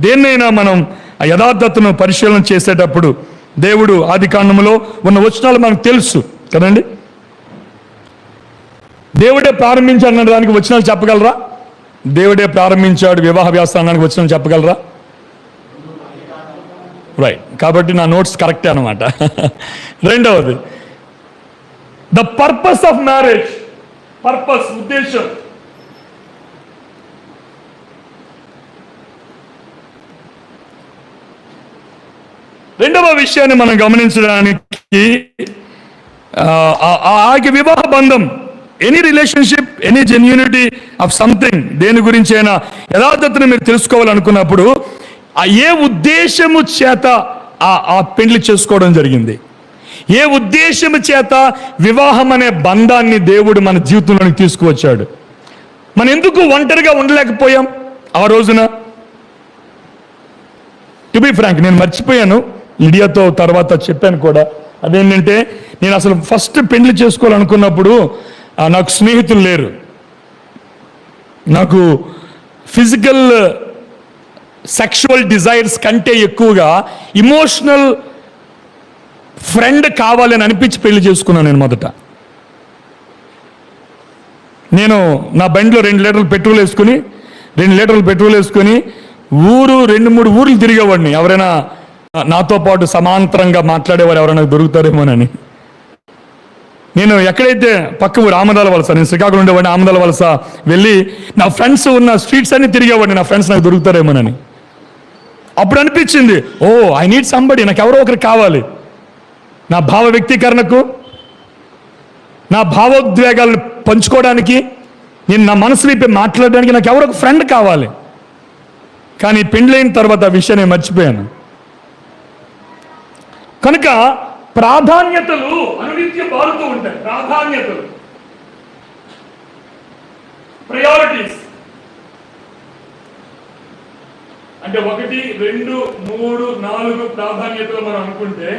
దేన్నైనా మనం ఆ యథార్థతను పరిశీలన చేసేటప్పుడు దేవుడు ఆది కాండములో ఉన్న వచనాలు మనకు తెలుసు కదండి. దేవుడే ప్రారంభించాడు అన్న దానికి వచనాలు చెప్పగలరా? దేవుడే ప్రారంభించాడు వివాహ వ్యాసానానికి వచనాలు చెప్పగలరా? రైట్. కాబట్టి నా నోట్స్ కరెక్టే అనమాట. రెండవది, the purpose of marriage. Purpose, ఉద్దేశం. రెండవ విషయాన్ని మనం గమనించడానికి, ఆ వివాహ బంధం, any relationship, any genuinity of something, దేని గురించి అయినా యథార్థతను మీరు తెలుసుకోవాలనుకున్నప్పుడు ఏ ఉద్దేశము చేత ఆ పెళ్లి చేసుకోవడం జరిగింది, ఏ ఉద్దేశము చేత వివాహం అనే బంధాన్ని దేవుడు మన జీవితంలోకి తీసుకువచ్చాడు. మనం ఎందుకు ఒంటరిగా ఉండలేకపోయాం ఆ రోజున? టు బి ఫ్రాంక్, నేను మర్చిపోయాను, లిడియాతో తర్వాత చెప్పాను కూడా. అదేంటంటే, నేను అసలు ఫస్ట్ పెళ్లి చేసుకోవాలనుకున్నప్పుడు నాకు స్నేహితులు లేరు. నాకు ఫిజికల్ సెక్షువల్ డిజైర్స్ కంటే ఎక్కువగా ఇమోషనల్ ఫ్రెండ్ కావాలని అనిపించి పెళ్లి చేసుకున్నాను నేను మొదట. నేను నా బండిలో 2 లీటర్లు పెట్రోల్ వేసుకొని ఊరు 2-3 ఊర్లు తిరిగేవాడిని, ఎవరైనా నాతో పాటు సమాంతరంగా మాట్లాడేవారు ఎవరైనా దొరుకుతారేమోనని. నేను ఎక్కడైతే పక్క ఊరు ఆమదాల వలస, నేను శ్రీకాకుళం ఉండేవాడిని, ఆమదాల వలస వెళ్ళి నా ఫ్రెండ్స్ ఉన్న స్ట్రీట్స్ అన్ని తిరిగేవాడిని, నా ఫ్రెండ్స్ నాకు దొరుకుతారేమోనని. అప్పుడు అనిపించింది, ఓ ఐ నీడ్ సంబడి, నాకు ఎవరో ఒకరు కావాలి నా భావ వ్యక్తీకరణకు, నా భావోద్వేగాలను పంచుకోవడానికి, నేను నా మనసు విప్పి మాట్లాడడానికి నాకు ఎవరో ఒక ఫ్రెండ్ కావాలి. కానీ పెండ్లైన తర్వాత ఆ విషయాన్ని మర్చిపోయాను. కనుక ప్రాధాన్యతలు అనునిత్యం మారుతూ ఉంటాయి. ప్రాధాన్యతలు, ప్రయారిటీస్ అంటే 1, 2, 3, 4 ప్రాధాన్యతలు మనం అనుకుంటే,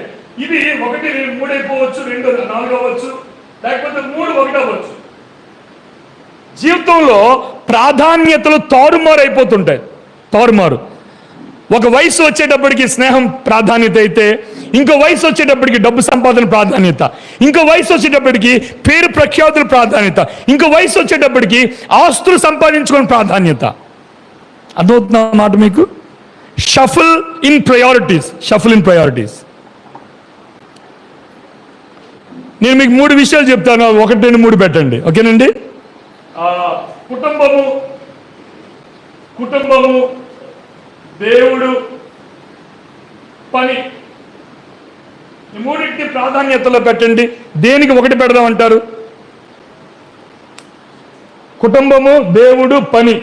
ఇవి 1, 2, 3 అయిపోవచ్చు, 2, 4 అవ్వచ్చు, లేకపోతే 3, 1 అవ్వచ్చు. జీవితంలో ప్రాధాన్యతలు తారుమారు అయిపోతుంటాయి. తారుమారు. ఒక వయసు వచ్చేటప్పటికి స్నేహం ప్రాధాన్యత అయితే, ఇంకో వయసు వచ్చేటప్పటికి డబ్బు సంపాదన ప్రాధాన్యత, ఇంకో వయసు వచ్చేటప్పటికి పేరు ప్రఖ్యాతుల ప్రాధాన్యత, ఇంకో వయసు వచ్చేటప్పటికి ఆస్తులు సంపాదించుకునే ప్రాధాన్యత. అర్థమవుతున్న మాట మీకు? Shuffle in priorities. నేను మీకు 3 విషయాలు చెప్తాను, 1, 2, 3 పెట్టండి, ఓకేనండి? కుటుంబము, దేవుడు, పని. ఈ మూడింటిని ప్రాధాన్యతలో పెట్టండి. దేనికి ఒకటి పెడదామంటారు? కుటుంబము, దేవుడు, పని,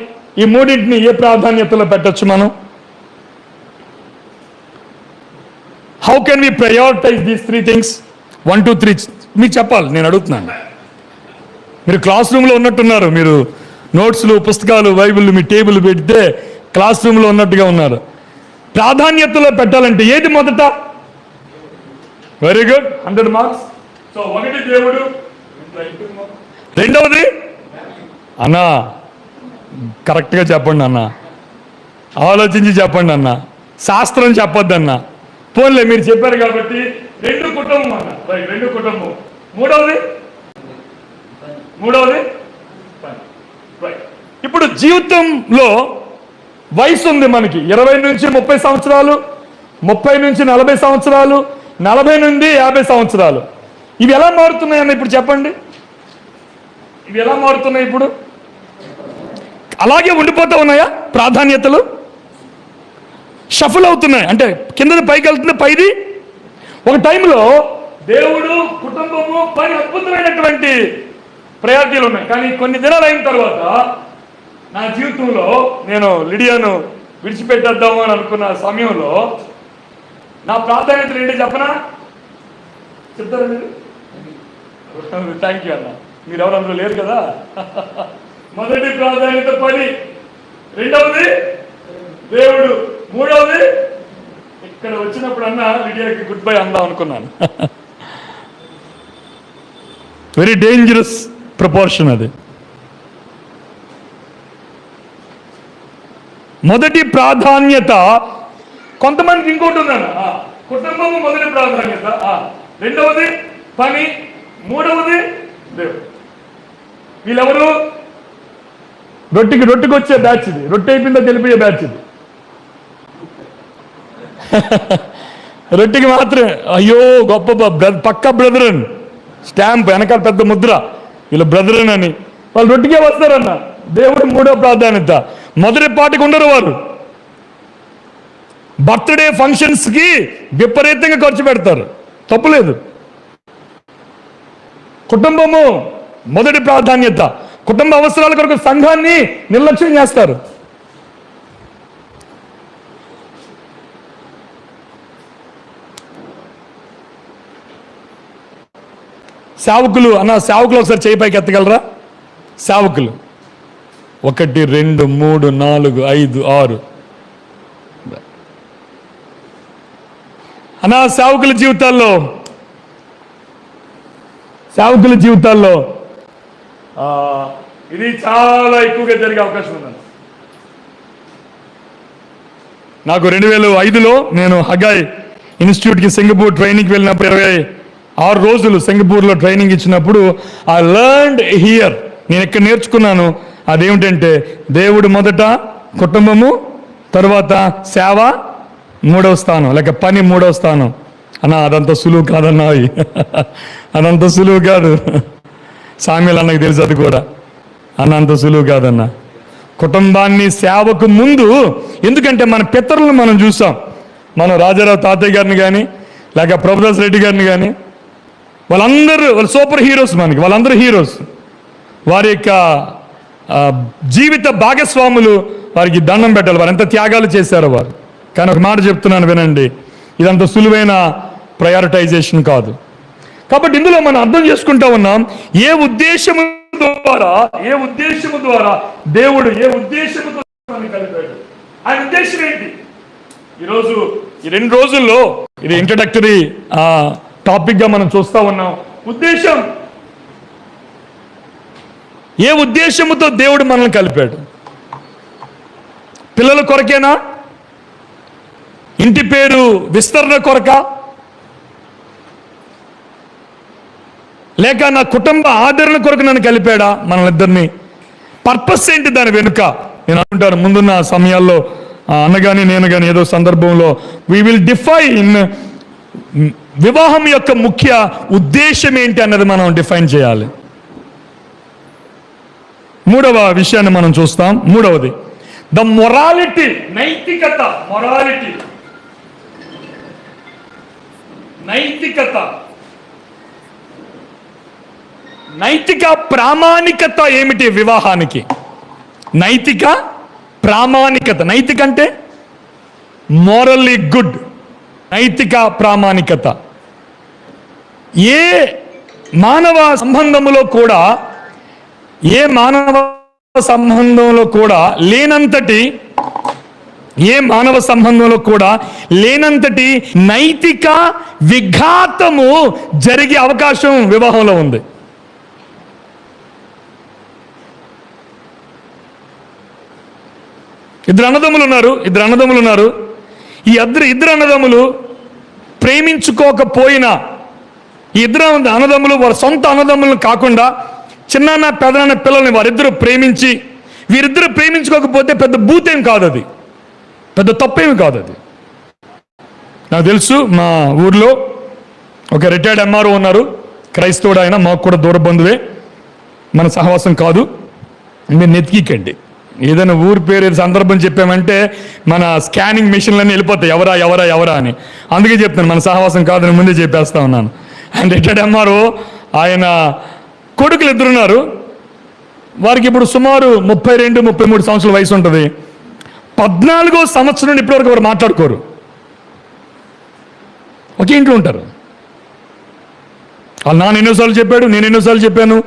ఈ మూడింటిని ఏ ప్రాధాన్యతలో పెట్టచ్చు మనం? How can we prioritize these 3 things? 1 2 3 మీకు చెప్పాలి, నేను అడుగుతున్నాను. మీరు క్లాస్ రూమ్లో ఉన్నట్టున్నారు. మీరు నోట్స్లు, పుస్తకాలు, బైబిల్ మీ టేబుల్ పెడితే క్లాస్ రూమ్లో ఉన్నట్టుగా ఉన్నారు. ప్రాధాన్యతలో పెట్టాలంటే ఏది మొదట? Very good, 100 marks. సో ఒకటి దేవుడు, రెండవది అన్నా కరెక్ట్గా చెప్పండి అన్న, ఆలోచించి చెప్పండి అన్న, శాస్త్రం చెప్పొద్దు అన్న. పోన్లే మీరు చెప్పారు కాబట్టి 2 కుటుంబం అన్న, రైట్, 2 కుటుంబం. మూడవది ఇప్పుడు జీవితంలో వయసు ఉంది మనకి, 20 నుంచి 30 సంవత్సరాలు, 30 నుంచి 40 సంవత్సరాలు, 40 నుండి 50 సంవత్సరాలు. ఇవి ఎలా మారుతున్నాయన్న ఇప్పుడు చెప్పండి. ఇవి ఎలా మారుతున్నాయి? ఇప్పుడు అలాగే ఉండిపోతూ ఉన్నాయా? ప్రాధాన్యతలు షఫుల్ అవుతున్నాయి, అంటే కిందది పైకి వెళ్తుంది, పైది. ఒక టైంలో దేవుడు, కుటుంబము, పని అద్భుతమైనటువంటి ప్రయారిటీలు ఉన్నాయి. కానీ కొన్ని దినాలు అయిన తర్వాత నా జీవితంలో నేను లిడియాను విడిచిపెట్టేద్దాము అని అనుకున్న సమయంలో నా ప్రాధాన్యతలు ఏంటి చెప్పనా? చెప్తారా మీరు? థ్యాంక్ యూ అన్న, మీరు ఎవరు అందులో లేరు కదా. మొదటి ప్రాధాన్యత పని, రెండవది దేవుడు, మూడవది ఇక్కడ వచ్చినప్పుడు అన్న లిడియాకి గుడ్ బై అందాం అనుకున్నాను. వెరీ డేంజరస్ ప్రపోర్షన్ అది. మొదటి ప్రాధాన్యత కొంతమందికి ఇంకోటి ఉందన్న, కుటుంబము మొదటి ప్రాధాన్యత, రెండవది పని, మూడవది దేవుడు. వీళ్ళెవరు? రొట్టెకి వచ్చే బ్యాచ్ ఇది, రొట్టె అయిపోయిందో తెలిపే బ్యాచ్ ఇది. రొట్టెకి మాత్రమే అయ్యో గొప్ప పక్క బ్రదరన్ స్టాంప్ వెనకాల పెద్ద ముద్ర, వీళ్ళ బ్రదరన్ అని. వాళ్ళు రొట్టెకే వస్తారన్న. దేవుడు మూడో ప్రాధాన్యత. మొదటి పాటికి ఉండరు వారు. బర్త్డే ఫంక్షన్స్కి విపరీతంగా ఖర్చు పెడతారు, తప్పులేదు. కుటుంబము మొదటి ప్రాధాన్యత. కుటుంబ అవసరాల కొరకు సంఘాన్ని నిర్లక్ష్యం చేస్తారు. సేవకులు అన్న, సేవకులు ఒకసారి చేయి పైకి ఎత్తగలరా? సేవకులు 1 2 3 4 5 6 అన్న, సేవకుల జీవితాల్లో ఇది చాలా ఎక్కువగా జరిగే అవకాశం ఉందండి. నాకు 2005లో నేను హగాయ్ ఇన్స్టిట్యూట్కి సింగపూర్ ట్రైనింగ్కి వెళ్ళినప్పుడు 26 రోజులు సింగపూర్లో ట్రైనింగ్ ఇచ్చినప్పుడు ఐ లెర్న్డ్ హియర్. నేను ఇక్కడ నేర్చుకున్నాను. అదేమిటంటే దేవుడు మొదట, కుటుంబము తర్వాత సేవ మూడవ స్థానం, లేక పని మూడవ స్థానం. అన్న అదంత సులువు కాదన్నా, అదంత సులువు కాదు. సామ్యులు అన్నకు తెలుసు అది కూడా. అన్న అంత సులువు కాదన్న. కుటుంబాన్ని సేవకు ముందు, ఎందుకంటే మన పితరులను మనం చూసాం. మనం రాజారావు తాతయ్య గారిని కానీ, లేక ప్రభుదాస్ రెడ్డి గారిని కానీ, వాళ్ళందరూ సూపర్ హీరోస్ మనకి. వాళ్ళందరూ హీరోస్. వారి యొక్క జీవిత భాగస్వాములు, వారికి దండం పెట్టాలి. వారు ఎంత త్యాగాలు చేశారో వారు. కానీ ఒక మాట చెప్తున్నాను వినండి, ఇదంత సులువైన ప్రయారిటైజేషన్ కాదు. కాబట్టి ఇందులో మనం అర్థం చేసుకుంటా ఉన్నాం, ఏ ఉద్దేశము ద్వారా దేవుడు ఏ ఉద్దేశముతో కలిపాడు, ఆయన ఉద్దేశం ఏంటి? ఈరోజు ఈ 2 రోజుల్లో ఇది ఇంట్రడక్టరీ టాపిక్గా మనం చూస్తా ఉన్నాం. ఉద్దేశం, ఏ ఉద్దేశముతో దేవుడు మనల్ని కలిపాడు? పిల్లల కొరకేనా? ఇంటి పేరు విస్తరణ కొరక? లేక నా కుటుంబ ఆదరణ కొరకు నన్ను కలిపాడా మనల్నిద్దరిని? పర్పస్ ఏంటి దాని వెనుక? నేను అనుకుంటాను ముందున్న సమయాల్లో అన్న కానీ నేను కానీ ఏదో సందర్భంలో వీ విల్ డిఫైన్ వివాహం యొక్క ముఖ్య ఉద్దేశం ఏంటి అన్నది మనం డిఫైన్ చేయాలి. మూడవ విషయాన్ని మనం చూస్తాం. మూడవది ద మొరాలిటీ, నైతికత, మొరాలిటీ. నైతికత, నైతిక ప్రామాణికత ఏమిటి వివాహానికి? నైతిక ప్రామాణికత, నైతిక అంటే మోరల్లీ గుడ్, నైతిక ప్రామాణికత. ఏ మానవ సంబంధములో లేనంతటి నైతిక విఘాతము జరిగే అవకాశం వివాహంలో ఉంది. ఇద్దరు అన్నదమ్ములు ఉన్నారు. ఈ ఇద్దరు అన్నదమ్ములు ప్రేమించుకోకపోయినా, ఈ ఇద్దరు అన్నదమ్ములు వారి సొంత అన్నదమ్ములను కాకుండా చిన్నాన్న పెదనాన్న పిల్లల్ని వారిద్దరూ ప్రేమించి, వీరిద్దరూ ప్రేమించుకోకపోతే పెద్ద భూతేం కాదు, అది పెద్ద తప్పేమి కాదు. అది నాకు తెలుసు. మా ఊర్లో ఒక రిటైర్డ్ ఎంఆర్ఓ ఉన్నారు, క్రైస్తవుడు ఆయన, మాకు కూడా దూర బంధువే, మన సహవాసం కాదు. మీరు నెతికికండి, ఏదైనా ఊరి పేరు సందర్భం చెప్పామంటే మన స్కానింగ్ మిషన్లన్నీ వెళ్ళిపోతాయి, ఎవరా ఎవరా ఎవరా అని. అందుకే చెప్తాను, మన సహవాసం కాదని ముందే చెప్పేస్తా ఉన్నాను. అండ్ రిటైర్డ్ ఎంఆర్ఓ ఆయన కొడుకులు ఇద్దరున్నారు. వారికి ఇప్పుడు సుమారు 32-33 సంవత్సరాల వయసు ఉంటుంది. 14వ సంవత్సరం నుండి ఇప్పటివరకు వారు మాట్లాడుకోరు, ఒకే ఇంట్లో ఉంటారు. వాళ్ళ నాన్న ఎన్నోసార్లు చెప్పాడు, నేను ఎన్నోసార్లు చెప్పాను,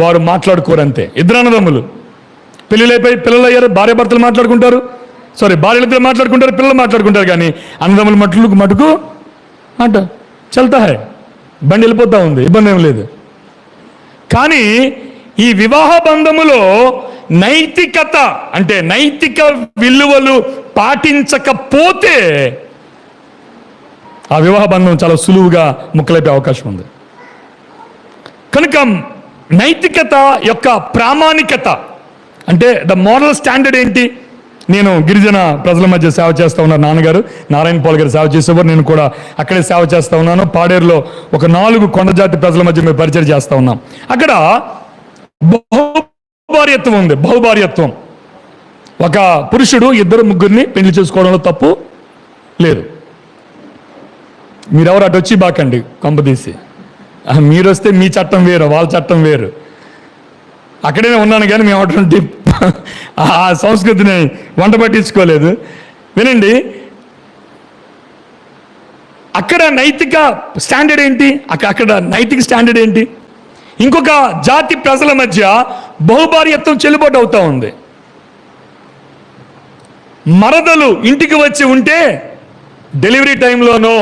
వారు మాట్లాడుకోరు అంతే. ఇద్దరు అన్నదమ్ములు, పెళ్ళిళ్ళైపోయి పిల్లలు అయ్యారు, భార్యాభర్తలు మాట్లాడుకుంటారు, భార్యలిద్దరు మాట్లాడుకుంటారు, పిల్లలు మాట్లాడుకుంటారు, కానీ అన్నదమ్ములు మటుకు అంట చల్తా హై, బండి వెళ్ళిపోతా ఉంది, ఇబ్బంది ఏం లేదు. కానీ ఈ వివాహ బంధములో నైతికత అంటే నైతిక విలువలు పాటించకపోతే ఆ వివాహ బంధం చాలా సులువుగా ముక్కలైపోయే అవకాశం ఉంది. కనుక నైతికత యొక్క ప్రామాణికత అంటే ద మోరల్ స్టాండర్డ్ ఏంటి? నేను గిరిజన ప్రజల మధ్య సేవ చేస్తూ ఉన్నాను. నాన్నగారు నారాయణ పాల్ గారు సేవ చేసేవారు, నేను కూడా అక్కడే సేవ చేస్తూ ఉన్నాను. పాడేరులో ఒక 4 కొండజాతి ప్రజల మధ్య మేము పరిచయం చేస్తూ ఉన్నాం. అక్కడ బహుభార్యత్వం ఉంది. బహుభార్యత్వం, ఒక పురుషుడు 2-3 పెళ్లి చేసుకోవడంలో తప్పు లేదు. మీరెవరు అటు వచ్చి బాకండి కొంపదీసి, మీరు వస్తే మీ చట్టం వేరు, వాళ్ళ చట్టం వేరు. అక్కడనే ఉన్నాను కానీ మేము అటువంటి ఆ సంస్కృతిని వంట పట్టించుకోలేదు. వినండి, అక్కడ నైతిక స్టాండర్డ్ ఏంటి? అక్కడ నైతిక స్టాండర్డ్ ఏంటి? ఇంకొక జాతి ప్రజల మధ్య బహుభార్యత్వం చెల్లుబాటు అవుతా ఉంది. మరదలు ఇంటికి వచ్చి ఉంటే డెలివరీ టైంలోనో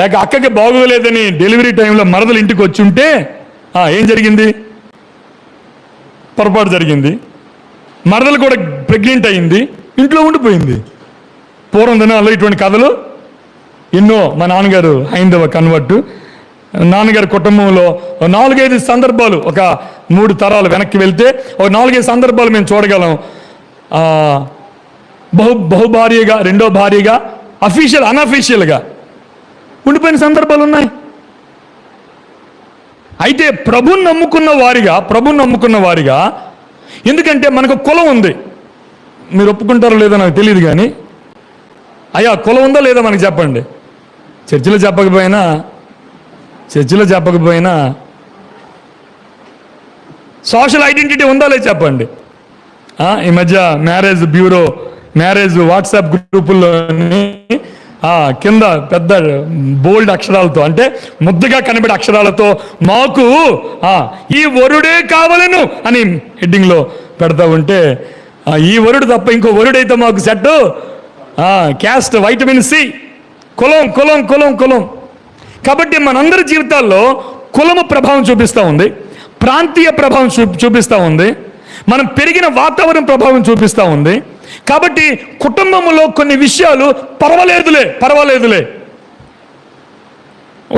లేక అక్కకి బాగోలేదని డెలివరీ టైంలో మరదలు ఇంటికి వచ్చి ఉంటే ఏం జరిగింది? పొరపాటు జరిగింది. మరదలు కూడా ప్రెగ్నెంట్ అయింది, ఇంట్లో ఉండిపోయింది. పూర్వం దినాల్లో ఇటువంటి కథలు ఎన్నో. మా నాన్నగారు హైందవ కన్వర్ట్, నాన్నగారి కుటుంబంలో 4-5 సందర్భాలు, ఒక 3 తరాలు వెనక్కి వెళ్తే ఒక 4-5 సందర్భాలు మేము చూడగలం. బహుభార్యగా, రెండో భార్యగా, అన్అఫీషియల్గా ఉండిపోయిన సందర్భాలు ఉన్నాయి. అయితే ప్రభుని నమ్ముకున్న వారిగా ఎందుకంటే మనకు కులం ఉంది. మీరు ఒప్పుకుంటారో లేదో నాకు తెలియదు, కానీ అయ్యా కులం ఉందా లేదా మనకు చెప్పండి. చర్చిలో చెప్పకపోయినా సోషల్ ఐడెంటిటీ ఉందా లేదు చెప్పండి. ఈ మధ్య మ్యారేజ్ వాట్సాప్ గ్రూపుల్లోని కింద పెద్ద బోల్డ్ అక్షరాలతో, అంటే ముద్దగా కనబడే అక్షరాలతో, మాకు ఈ వరుడే కావాలను అని హెడ్డింగ్లో పెడతా ఉంటే, ఈ వరుడు తప్ప ఇంకో వరుడైతే మాకు సెట్, క్యాస్ట్, వైటమిన్ సి, కులం. కాబట్టి మనందరి జీవితాల్లో కులము ప్రభావం చూపిస్తూ ఉంది, ప్రాంతీయ ప్రభావం చూపిస్తూ ఉంది, మనం పెరిగిన వాతావరణం ప్రభావం చూపిస్తూ ఉంది. కాబట్టి కుటుంబంలో కొన్ని విషయాలు పర్వాలేదులే.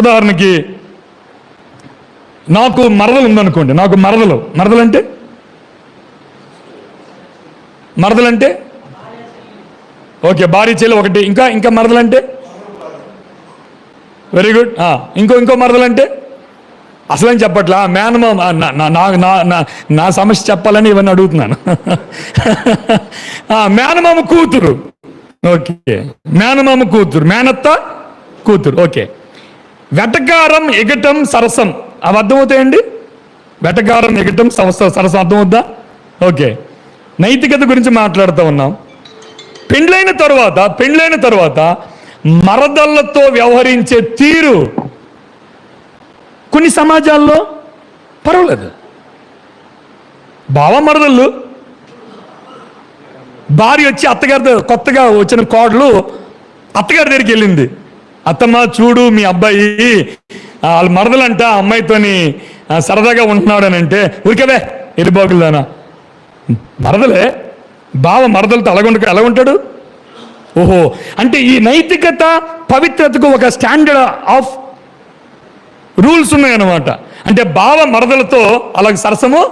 ఉదాహరణకి నాకు మరదలు ఉందనుకోండి, మరదలంటే ఓకే, భార్య చెల్లి ఒకటి, ఇంకా మరదలంటే వెరీ గుడ్. ఇంకో మరదలంటే అసలేం చెప్పట్లా, మేనమామ. నా సమస్య చెప్పాలని ఇవన్నీ అడుగుతున్నాను. మేనమామ కూతురు, ఓకే, మేనమామ కూతురు, మేనత్త కూతురు, ఓకే. వెటకారం, ఎగటం, సరసం అవి అర్థమవుతాయండి? వెటకారం, ఎగటం, సరసం అర్థమవుద్దా? ఓకే, నైతికత గురించి మాట్లాడుతూ ఉన్నాం. పెండ్లైన తర్వాత మరదళ్ళతో వ్యవహరించే తీరు కొన్ని సమాజాల్లో పర్వాలేదు. బావ మరదళ్ళు, భార్య వచ్చి అత్తగారితో, కొత్తగా వచ్చిన కోడలు అత్తగారి దగ్గరికి వెళ్ళింది. అత్తమ్మ చూడు, మీ అబ్బాయి వాళ్ళ మరదలంట అమ్మాయితోని సరదాగా ఉంటున్నాడు అని అంటే, ఊరికేవే ఎరిబాగుల్దానా, మరదలే బావ మరదలతో ఎలా ఉంటాడు? ఓహో, అంటే ఈ నైతికత, పవిత్రతకు ఒక స్టాండర్డ్ ఆఫ్ రూల్స్ ఉన్నాయన్నమాట. అంటే బావ మరదలతో అలాగ సరసము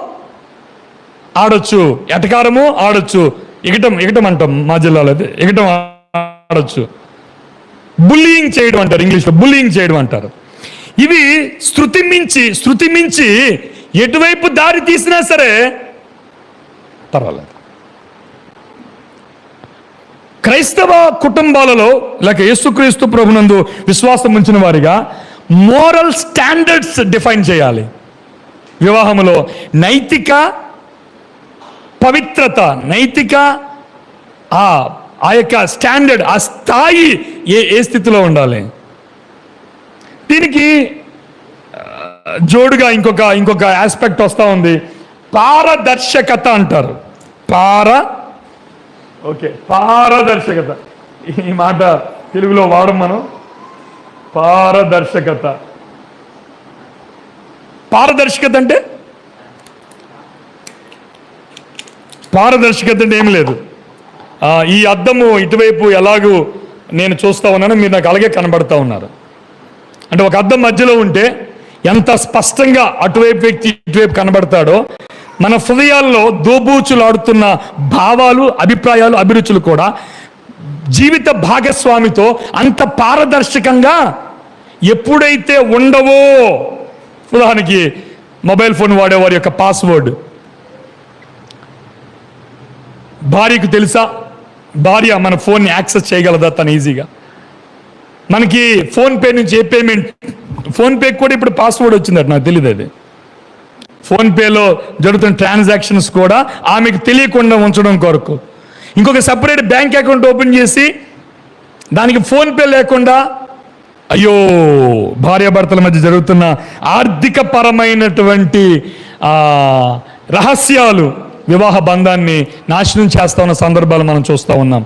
ఆడొచ్చు, ఎటకారము ఆడొచ్చు, ఎగటం అంటాం మా జిల్లాలో, అయితే ఎగటం ఆడొచ్చు, బుల్లియింగ్ చేయడం అంటారు, ఇంగ్లీష్లో బుల్లియింగ్ చేయడం అంటారు. ఇవి శృతి మించి ఎటువైపు దారి తీసినా సరే పర్వాలేదు. క్రైస్తవ కుటుంబాలలో లేక యేసుక్రీస్తు ప్రభునందు విశ్వాసం ఉంచిన వారిగా మోరల్ స్టాండర్డ్స్ డిఫైన్ చేయాలి. వివాహంలో నైతిక పవిత్రత, నైతిక ఆ యొక్క స్టాండర్డ్, ఆ స్థాయి ఏ స్థితిలో ఉండాలి. దీనికి జోడుగా ఇంకొక ఆస్పెక్ట్ వస్తూ ఉంది, పారదర్శకత అంటారు. పారదర్శకత, ఈ మాట తెలుగులో వాడం మనం. పారదర్శకత అంటే ఏమి లేదు. ఈ అద్దము ఇటువైపు ఎలాగూ నేను చూస్తూ ఉన్నాను, మీరు నాకు అలాగే కనబడతా ఉన్నారు. అంటే ఒక అద్దం మధ్యలో ఉంటే ఎంత స్పష్టంగా అటువైపు వ్యక్తి ఇటువైపు కనబడతాడో, మన హృదయాల్లో దోబూచులాడుతున్న భావాలు, అభిప్రాయాలు, అభిరుచులు కూడా జీవిత భాగస్వామితో అంత పారదర్శకంగా ఎప్పుడైతే ఉండవో, ఉదాహరణకి మొబైల్ ఫోన్ వాడేవారి యొక్క పాస్వర్డ్ భార్యకు తెలుసా? భార్య మన ఫోన్ని యాక్సెస్ చేయగలదా తను ఈజీగా? మనకి ఫోన్పే నుంచి ఏ పేమెంట్, ఫోన్పేకి కూడా ఇప్పుడు పాస్వర్డ్ వచ్చిందట, నాకు తెలియదు అది. ఫోన్పేలో జరుగుతున్న ట్రాన్సాక్షన్స్ కూడా ఆమెకు తెలియకుండా ఉంచడం కొరకు ఇంకొక సపరేట్ బ్యాంక్ అకౌంట్ ఓపెన్ చేసి దానికి ఫోన్పే లేకుండా, అయ్యో, భార్యాభర్తల మధ్య జరుగుతున్న ఆర్థిక పరమైనటువంటి రహస్యాలు వివాహ బంధాన్ని నాశనం చేస్తా ఉన్న సందర్భాలు మనం చూస్తూ ఉన్నాం.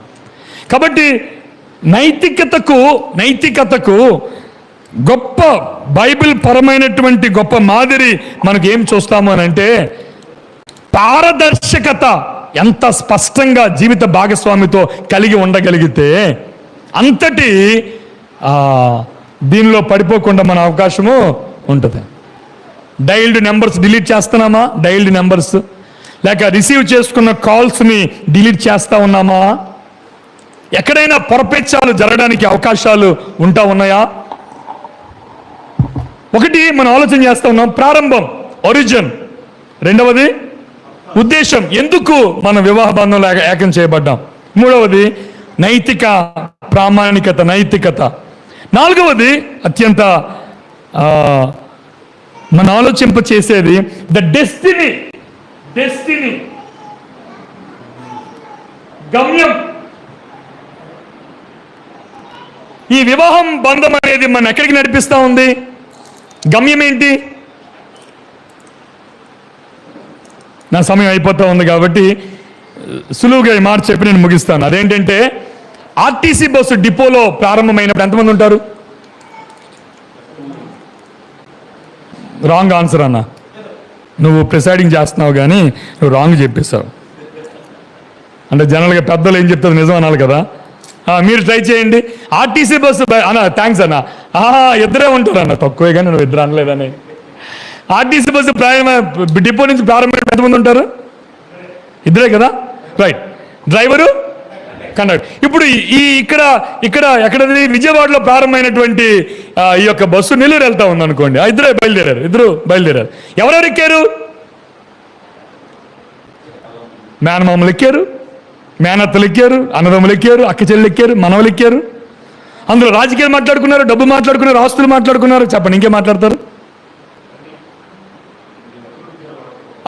కాబట్టి నైతికతకు గొప్ప బైబిల్ పరమైనటువంటి గొప్ప మాదిరి మనకు ఏం చూస్తాము అని అంటే, పారదర్శకత ఎంత స్పష్టంగా జీవిత భాగస్వామితో కలిగి ఉండగలిగితే అంతటి దీనిలో పడిపోకుండా మన అవకాశము ఉంటుంది. డైల్డ్ నెంబర్స్ డిలీట్ చేస్తున్నామా? డైల్డ్ నెంబర్స్ లేక రిసీవ్ చేసుకున్న కాల్స్ని డిలీట్ చేస్తా ఉన్నామా? ఎక్కడైనా పొరపెచ్చాలు జరగడానికి అవకాశాలు ఉన్నాయా? ఒకటి మనం ఆలోచన చేస్తా ఉన్నాం, ప్రారంభం, ఒరిజిన్. రెండవది ఉద్దేశం, ఎందుకు మన వివాహ బంధంలో ఏకం చేయబడ్డాం. మూడవది నైతిక ప్రామాణికత, నైతికత. నాలుగవది అత్యంత మన ఆలోచింప చేసేది ద డెస్టినీ, గమ్యం. ఈ వివాహం బంధం అనేది మన ఎక్కడికి నడిపిస్తా ఉంది? గమ్యం ఏంటి? నా సమయం అయిపోతూ ఉంది కాబట్టి సులువుగా ఈ మాట చెప్పి నేను ముగిస్తాను. అదేంటంటే, ఆర్టీసీ బస్సు డిపోలో ప్రారంభమైనప్పుడు ఎంతమంది ఉంటారు? రాంగ్ ఆన్సర్ అన్న, నువ్వు ప్రిసైడింగ్ చేస్తున్నావు కానీ నువ్వు రాంగ్ చెప్పేశావు. అంటే జనరల్గా పెద్దలు ఏం చెప్తారు నిజం అనాలి కదా. మీరు ట్రై చేయండి. ఆర్టీసీ బస్సు అన్న, థ్యాంక్స్ అన్న, ఇద్దరే ఉంటారు అన్న, తక్కువే కానీ నువ్వు ఇద్దరు అనలేదని. ఆర్టీసీ బస్సు డిపో నుంచి ప్రారంభమైన ఎంతమంది ఉంటారు? ఇద్దరే కదా, రైట్. Driver, conductor. ఇప్పుడు ఎక్కడది విజయవాడలో ప్రారంభమైనటువంటి ఈ యొక్క బస్సు నెల్లూరు వెళ్తా ఉంది అనుకోండి, ఇద్దరు బయలుదేరారు. ఎవరెవరు ఎక్కారు? మేనమామలు ఎక్కారు, మేనత్తలు ఎక్కారు, అన్నదమ్ములు ఎక్కారు, అక్క చెల్లెలు ఎక్కారు, మనవలు ఎక్కారు. అందులో రాజకీయాలు మాట్లాడుకున్నారు, డబ్బు మాట్లాడుకున్నారు, ఆస్తులు మాట్లాడుకున్నారు. చెప్పండి, ఇంకేం మాట్లాడతారు?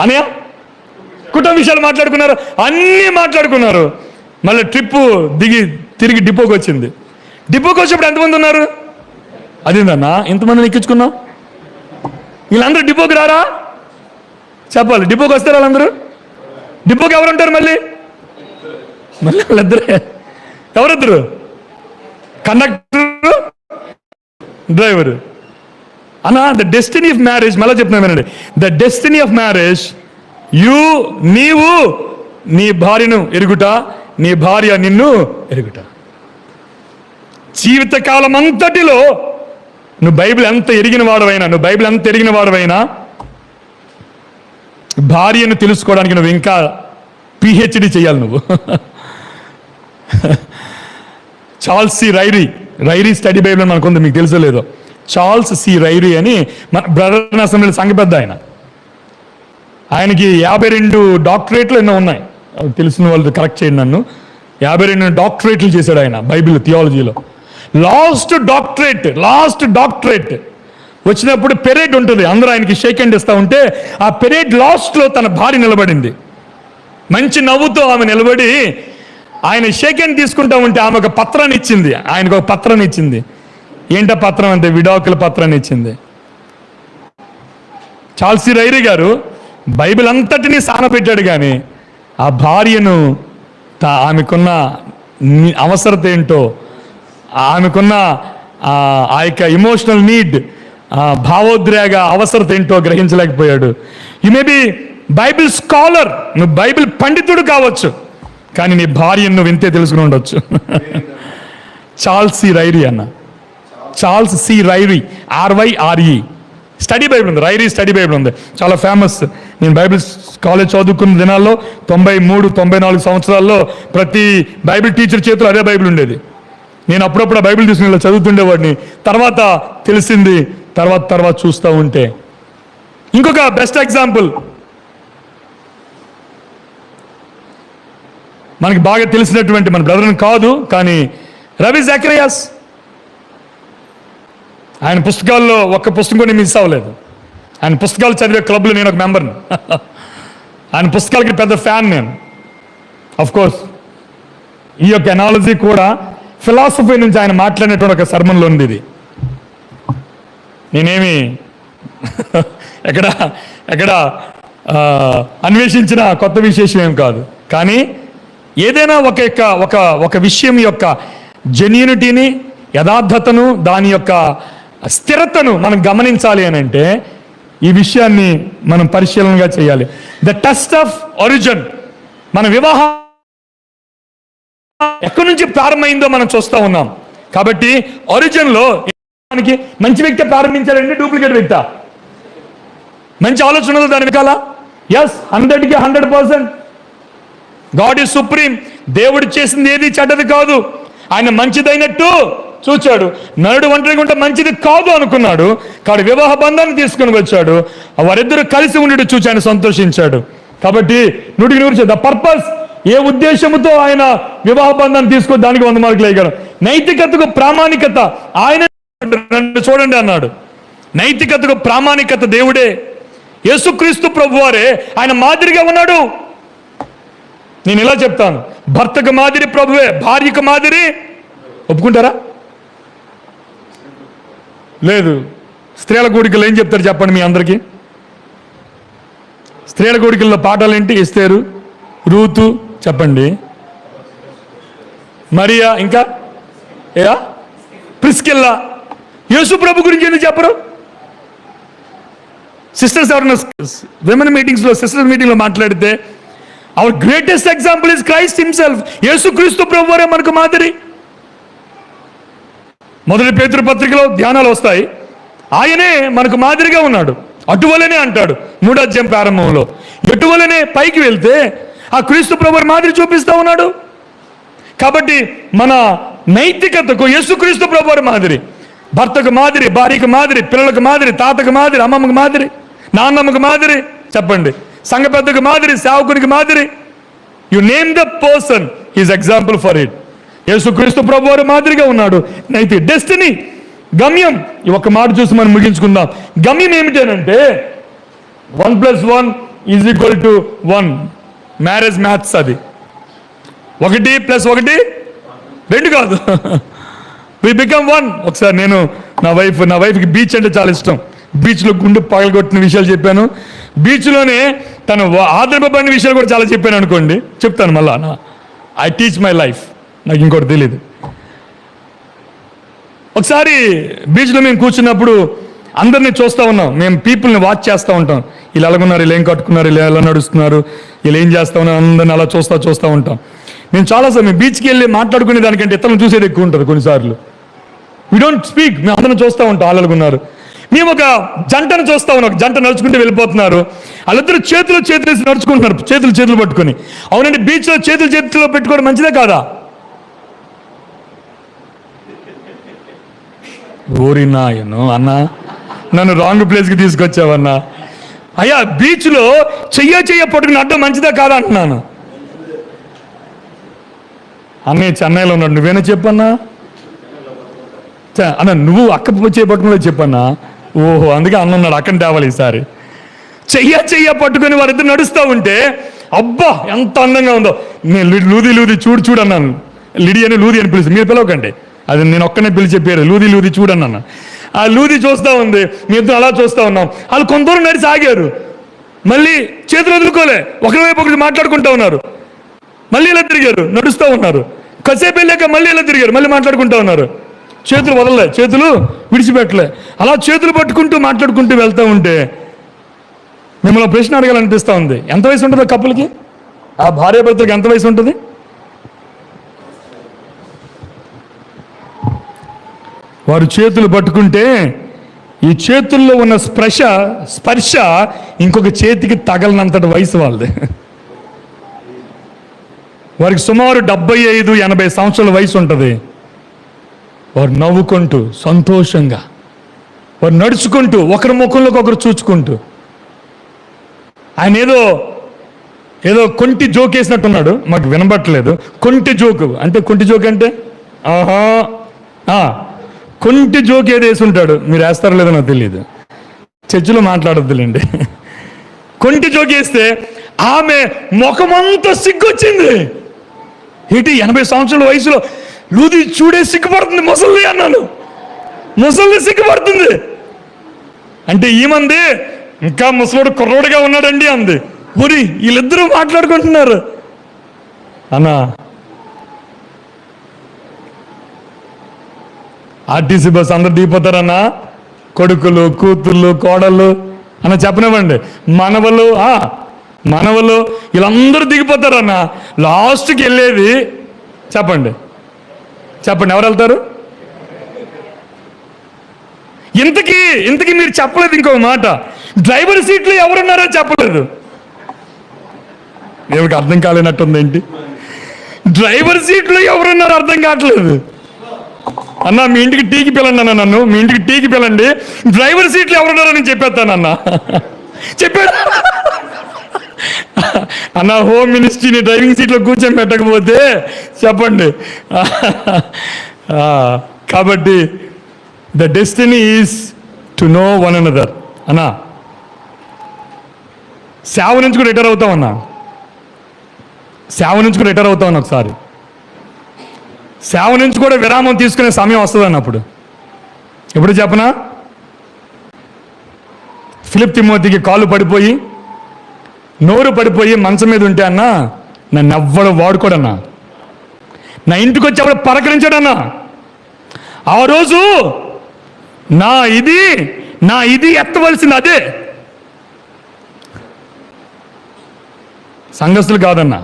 అనయా కుటుంబ విషయాలు మాట్లాడుకున్నారు, అన్నీ మాట్లాడుకున్నారు. మళ్ళీ ట్రిప్పు దిగి తిరిగి డిపోకి వచ్చింది. డిపోకి వచ్చినప్పుడు ఎంతమంది ఉన్నారు? అదేందన్నా ఇంతమందిని ఎక్కించుకున్నాం? వీళ్ళందరూ డిపోకి రారా? చెప్పాలి. డిపోకి వస్తారు వాళ్ళందరూ? డిపోకి ఎవరు ఉంటారు? మళ్ళీ వాళ్ళిద్దరే. ఎవరిద్దరు? Conductor, driver. అన్నా ద డెస్టినీ ఆఫ్ మ్యారేజ్, మళ్ళీ చెప్తున్నానండి, ద డెస్టినీ ఆఫ్ మ్యారేజ్ నీవు నీ భార్యను ఎరుగుట, నీ భార్య నిన్ను ఎరుగుట. జీవితకాలం అంతటిలో నువ్వు బైబిల్ ఎంత ఎరిగిన వాడవైనా భార్యను తెలుసుకోవడానికి నువ్వు ఇంకా పిహెచ్డి చేయాలి నువ్వు. Charles C Riri study Bible మనకుంది, మీకు తెలుసో లేదో. చార్ల్స్ సి రైరీ అని మన బ్రదర్ అసెంబ్లీ సంఘ పెద్ద ఆయనకి 52 డాక్టరేట్లు ఎన్నో ఉన్నాయి. తెలిసిన వాళ్ళు కరెక్ట్ చేయండి నన్ను. 52 డాక్టరేట్లు చేశాడు ఆయన బైబిల్ థియాలజీలో. లాస్ట్ డాక్టరేట్ వచ్చినప్పుడు పెరేడ్ ఉంటుంది, అందరూ ఆయనకి షేక్ హ్యాండ్ ఇస్తూ ఉంటే ఆ పెరేడ్ లాస్ట్లో తన భార్య నిలబడింది. మంచి నవ్వుతో ఆమె నిలబడి ఆయన షేక్ హ్యాండ్ తీసుకుంటా ఉంటే ఆమె ఒక పత్రాన్ని ఇచ్చింది, ఆయనకు ఒక పత్రాన్ని ఇచ్చింది. ఏంటో పత్రం అంటే విడాకుల పత్రాన్ని ఇచ్చింది. చార్ల్స్ రైరీ గారు బైబిల్ అంతటినీ సానపెట్టాడు, కానీ ఆ భార్యను ఆమెకున్న అవసరత ఏంటో, ఆమెకున్న ఆ యొక్క ఎమోషనల్ నీడ్, భావోద్రేగ అవసరత ఏంటో గ్రహించలేకపోయాడు. You may be Bible scholar, నువ్వు బైబిల్ పండితుడు కావచ్చు, కానీ నీ భార్యను నువ్వు ఇంతే తెలుసుకుని ఉండొచ్చు. చార్ల్స్ సి రైరీ అన్న, Charles C Ryrie, RYRE study Bible ఉంది, రైరీ స్టడీ బైబిల్ ఉంది, చాలా ఫేమస్. నేను బైబిల్ కాలేజ్ చదువుకున్న దినాల్లో 93-94 సంవత్సరాల్లో ప్రతి బైబిల్ టీచర్ చేతిలో అదే బైబిల్ ఉండేది. నేను అప్పుడప్పుడు ఆ బైబిల్ తీసుకుని ఇలా చదువుతుండేవాడిని. తర్వాత తెలిసింది, తర్వాత చూస్తూ ఉంటే. ఇంకొక బెస్ట్ ఎగ్జాంపుల్ మనకి బాగా తెలిసినటువంటి, మన బ్రదర్ని కాదు కానీ, రవి జకరియాస్. ఆయన పుస్తకాల్లో ఒక్క పుస్తకం కూడా మిస్ అవ్వలేదు. ఆయన పుస్తకాలు చదివే క్లబ్లో నేను ఒక మెంబర్ని. ఆయన పుస్తకాలకి పెద్ద ఫ్యాన్ నేను. అఫ్ కోర్స్ ఈ యొక్క ఎనాలజీ కూడా ఫిలాసఫీ నుంచి ఆయన మాట్లాడినటువంటి ఒక సర్మన్లో ఉంది. ఇది నేనేమి ఎక్కడ అన్వేషించిన కొత్త విశేషం ఏం కాదు. కానీ ఏదైనా ఒక విషయం యొక్క జెన్యూనిటీని, యథార్థతను, దాని యొక్క స్థిరతను మనం గమనించాలి అని అంటే ఈ విషయాన్ని మనం పరిశీలనగా చేయాలి. The test of origin. మన వివాహం ఎక్కడి నుంచి ప్రారంభమైందో మనం చూస్తూ ఉన్నాం. కాబట్టి ఒరిజిన్లో మంచి వ్యక్తి ప్రారంభించారంటే డూప్లికేట్ వ్యక్తి మంచి ఆలోచనలు దాని వెనకాల? ఎస్, 100కి 100%. God is supreme. దేవుడు చేసింది ఏది చెడ్డది కాదు. ఆయన మంచిదైనట్టు చూచాడు. నరుడు ఒంటరిగా ఉంటే మంచిది కాదు అనుకున్నాడు, కాడు వివాహ బంధాన్ని తీసుకుని వచ్చాడు. వారిద్దరూ కలిసి ఉండేది చూచి ఆయన సంతోషించాడు. కాబట్టి 100కి 100 ద పర్పస్, ఏ ఉద్దేశంతో ఆయన వివాహ బంధాన్ని తీసుకొని దానికి 100 మార్కులు వేయగలరు. నైతికతకు ప్రామాణికత ఆయన చూడండి అన్నాడు. నైతికతకు ప్రామాణికత దేవుడే, యేసుక్రీస్తు ప్రభువారే ఆయన మాదిరిగా ఉన్నాడు. నేను ఇలా చెప్తాను, భర్తకు మాదిరి ప్రభువే, భార్యకు మాదిరి. ఒప్పుకుంటారా? లేదు. స్త్రీల కోడికలు ఏం చెప్తారు చెప్పండి మీ అందరికీ? స్త్రీల కోడికల్లో పాఠాలు ఏంటి? ఎస్తేరు, రూతు, చెప్పండి, మరియా, ఇంకా ప్రిస్కిల్లా. యేసు ప్రభు గురించి ఎందుకు చెప్పరు? సిస్టర్స్ ఎవరైనా విమెన్ మీటింగ్స్లో, సిస్టర్స్ మీటింగ్లో మాట్లాడితే hour greatest example is Christ himself. యేసుక్రీస్తు ప్రభు వారే మనకు మాదిరి. మొదటి పేతురు పత్రికలో ధ్యానాలు వస్తాయి. ఆయనే మనకు మాదిరిగా ఉన్నాడు. అటువలనే అంటాడు 3వ అధ్యాయం ప్రారంభంలో. ఎటువలనే పైకి వెళ్తే ఆ క్రీస్తు ప్రభువు మాదిరి చూపిస్తూ ఉన్నాడు. కాబట్టి మన నైతికతకు యేసుక్రీస్తు ప్రభువు మాదిరి. భర్తకు మాదిరి, భార్యకు మాదిరి, పిల్లలకు మాదిరి, తాతకు మాదిరి, అమ్మమ్మకు మాదిరి, నాన్నమ్మకు మాదిరి, చెప్పండి, సంఘ పెద్దకు మాదిరి, సేవకునికి మాదిరి. You name the person, is example for it. యేసుక్రీస్తు ప్రభువారు మాదిరిగా ఉన్నాడు. అయితే డెస్టినీ, గమ్యం, ఈ ఒక్క మాట చూసి మనం ముగించుకుందాం. గమ్యం ఏమిటంటే 1+1 = 1. మ్యారేజ్ మ్యాథ్స్ అది. 1+1 2 కాదు. We become 1. ఒకసారి నేను నా వైఫ్కి బీచ్ అంటే చాలా ఇష్టం. బీచ్లో గుండె పగలగొట్టిన విషయాలు చెప్పాను. బీచ్లోనే తను ఆదరింపబడిన విషయాలు కూడా చాలా చెప్పాను అనుకోండి. చెప్తాను మళ్ళా. I teach my life. నాకు ఇంకోటి తెలియదు. ఒకసారి బీచ్లో మేము కూర్చున్నప్పుడు అందరినీ చూస్తూ ఉన్నాం. మేము పీపుల్ని వాచ్ చేస్తూ ఉంటాం. వీళ్ళు ఎలాగున్నారు, వీళ్ళు ఏం కట్టుకున్నారు, వీళ్ళు ఎలా నడుస్తున్నారు, వీళ్ళు ఏం చేస్తూ ఉన్నారు, అందరిని అలా చూస్తూ ఉంటాం. మేము చాలాసార్లు మేము బీచ్కి వెళ్ళి మాట్లాడుకునే దానికంటే ఇతరులను చూసేది ఎక్కువ ఉంటుంది. కొన్నిసార్లు వీ డోంట్ స్పీక్. మేము అందరం చూస్తూ ఉంటాం. వాళ్ళకున్నారు. మేము ఒక జంటను చూస్తా ఉన్నాం. ఒక జంట నడుచుకుంటూ వెళ్ళిపోతున్నారు. వాళ్ళిద్దరు చేతులు వేసి నడుచుకుంటున్నారు, చేతులు పట్టుకొని. అవునండి, బీచ్లో చేతులు పెట్టుకోవడం మంచిదే కాదా? ఓరి నాయను అన్న, నన్ను రాంగ్ ప్లేస్కి తీసుకొచ్చావన్నా. అయ్యా, బీచ్లో చెయ్య పట్టుకుని అడ్డం మంచిదే కాదా అంటున్నాను. అన్నయ్య చెన్నైలో ఉన్నాడు, నువ్వేనా చెప్పన్నా అన్న, నువ్వు అక్క చేపట్టుకునే చెప్పన్నా. ఓహో, అందుకే అన్న ఉన్నాడు, అక్కని తేవాలి ఈసారి. చెయ్య పట్టుకొని వారిద్దరు నడుస్తూ ఉంటే అబ్బా ఎంత అందంగా ఉందో. నేను లూది చూడు అన్నాను. లిడి అని లూది అని పిలుసు, మీరు పిలవకండి, అది నేను ఒక్కనే పిలిచే పేరు. లూది చూడన్నాను. ఆ లూది చూస్తూ ఉంది, మీ ఇద్దరు అలా చూస్తూ ఉన్నాం. వాళ్ళు కొంత దూరం నడిచి ఆగారు. మళ్ళీ చేతులు వదులుకోలే, ఒకరివైపు ఒకటి మాట్లాడుకుంటూ ఉన్నారు. మళ్ళీ ఇలా తిరిగారు, నడుస్తూ ఉన్నారు. కాసేపు వెళ్ళాక మళ్ళీ ఇలా తిరిగారు, మళ్ళీ మాట్లాడుకుంటూ ఉన్నారు. చేతులు వదలలే, చేతులు విడిచిపెట్టలే. అలా చేతులు పట్టుకుంటూ మాట్లాడుకుంటూ వెళ్తూ ఉంటే మిమ్మల్ని ప్రశ్న అడగాలనిపిస్తూ ఉంది. ఎంత వయసు ఉంటుంది కప్పులకి? ఆ భార్యాభర్తలకు ఎంత వయసు ఉంటుంది? వారు చేతులు పట్టుకుంటే ఈ చేతుల్లో ఉన్న స్పర్శ ఇంకొక చేతికి తగలనంతటి వయసు వాళ్ళది. వారికి సుమారు 75-80 సంవత్సరాల వయసు ఉంటుంది. వారు నవ్వుకుంటూ సంతోషంగా వారు నడుచుకుంటూ ఒకరి ముఖంలోకి ఒకరు చూచుకుంటూ, ఆయన ఏదో కొంటి జోక్ వేసినట్టున్నాడు, మాకు వినబట్టలేదు. కొంటి జోకు అంటే కొంటి జోక్ ఏదో వేసి ఉంటాడు. మీరు వేస్తారో లేదో నాకు తెలియదు, చర్చిలో మాట్లాడొద్దులేండి. కొంటి జోక్ వేస్తే ఆమె ముఖమంతా సిగ్గొచ్చింది. ఏంటి 80 సంవత్సరాల వయసులో లూది చూడే సిగ్గుపడుతుంది, ముసలి అన్నాను. ముసలి సిగ్గుపడుతుంది అంటే ఈమంది ఇంకా ముసలోడు కుర్రోడుగా ఉన్నాడండి అంది. మరి వీళ్ళిద్దరూ మాట్లాడుకుంటున్నారు. అన్నా, ఆర్టీసీ బస్ అందరు దిగిపోతారన్నా, కొడుకులు, కూతుర్లు, కోడళ్ళు అన్న చెప్పనివ్వండి, మనవలు వీళ్ళందరూ దిగిపోతారన్నా. లాస్ట్కి వెళ్ళేది చెప్పండి ఎవరు వెళ్తారు? ఇంతకీ మీరు చెప్పలేదు ఇంకో మాట, డ్రైవర్ సీట్లో ఎవరున్నారో చెప్పలేదు. ఏమిటి అర్థం కాలేనట్టుంది ఏంటి? డ్రైవర్ సీట్లో ఎవరున్నారో అర్థం కావట్లేదు. అన్న, మీ ఇంటికి టీకి పిలండి అన్న, నన్ను మీ ఇంటికి టీకి పిలండి, డ్రైవర్ సీట్లు ఎవరున్నారో నేను చెప్పేస్తానన్న. చెప్పాడు అన్న. హోమ్ మినిస్ట్రీని డ్రైవింగ్ సీట్లో కూర్చొని పెట్టకపోతే చెప్పండి. కాబట్టి the destiny is to know one another. అన్నా, సేవ నుంచి కూడా రిటైర్ అవుతామన్నా, ఒకసారి సేవ నుంచి కూడా విరామం తీసుకునే సమయం వస్తుంది అన్నప్పుడు. ఎప్పుడు చెప్పనా, ఫిలిప్ తిమోతికి కాళ్ళు పడిపోయి నోరు పడిపోయి మంచం మీద ఉంటే అన్నా, నన్ను ఎవ్వడు వాడుకోడన్నా, నా ఇంటికి వచ్చి ఎవడు పలకరించాడన్నా. ఆ రోజు నా ఇది ఎత్తవలసింది అదే. సంఘస్థులు కాదన్నా,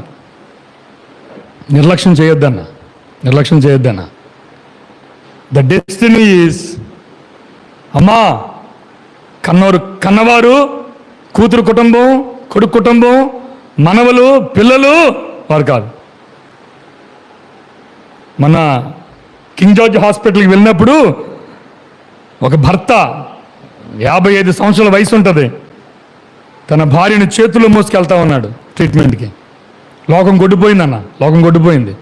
నిర్లక్ష్యం చేయొద్దన్నా. ద డెస్టినీ ఈజ్, అమ్మా, కన్నవారు, కూతురు కుటుంబం, కొడుకు కుటుంబం, మనవలు, పిల్లలు వారు కాదు. మన కింగ్ జార్జ్ హాస్పిటల్కి వెళ్ళినప్పుడు ఒక భర్త 55 సంవత్సరాల వయసు ఉంటుంది, తన భార్యను చేతుల్లో మోసుకెళ్తా ఉన్నాడు ట్రీట్మెంట్కి. లోకం కొట్టిపోయింది.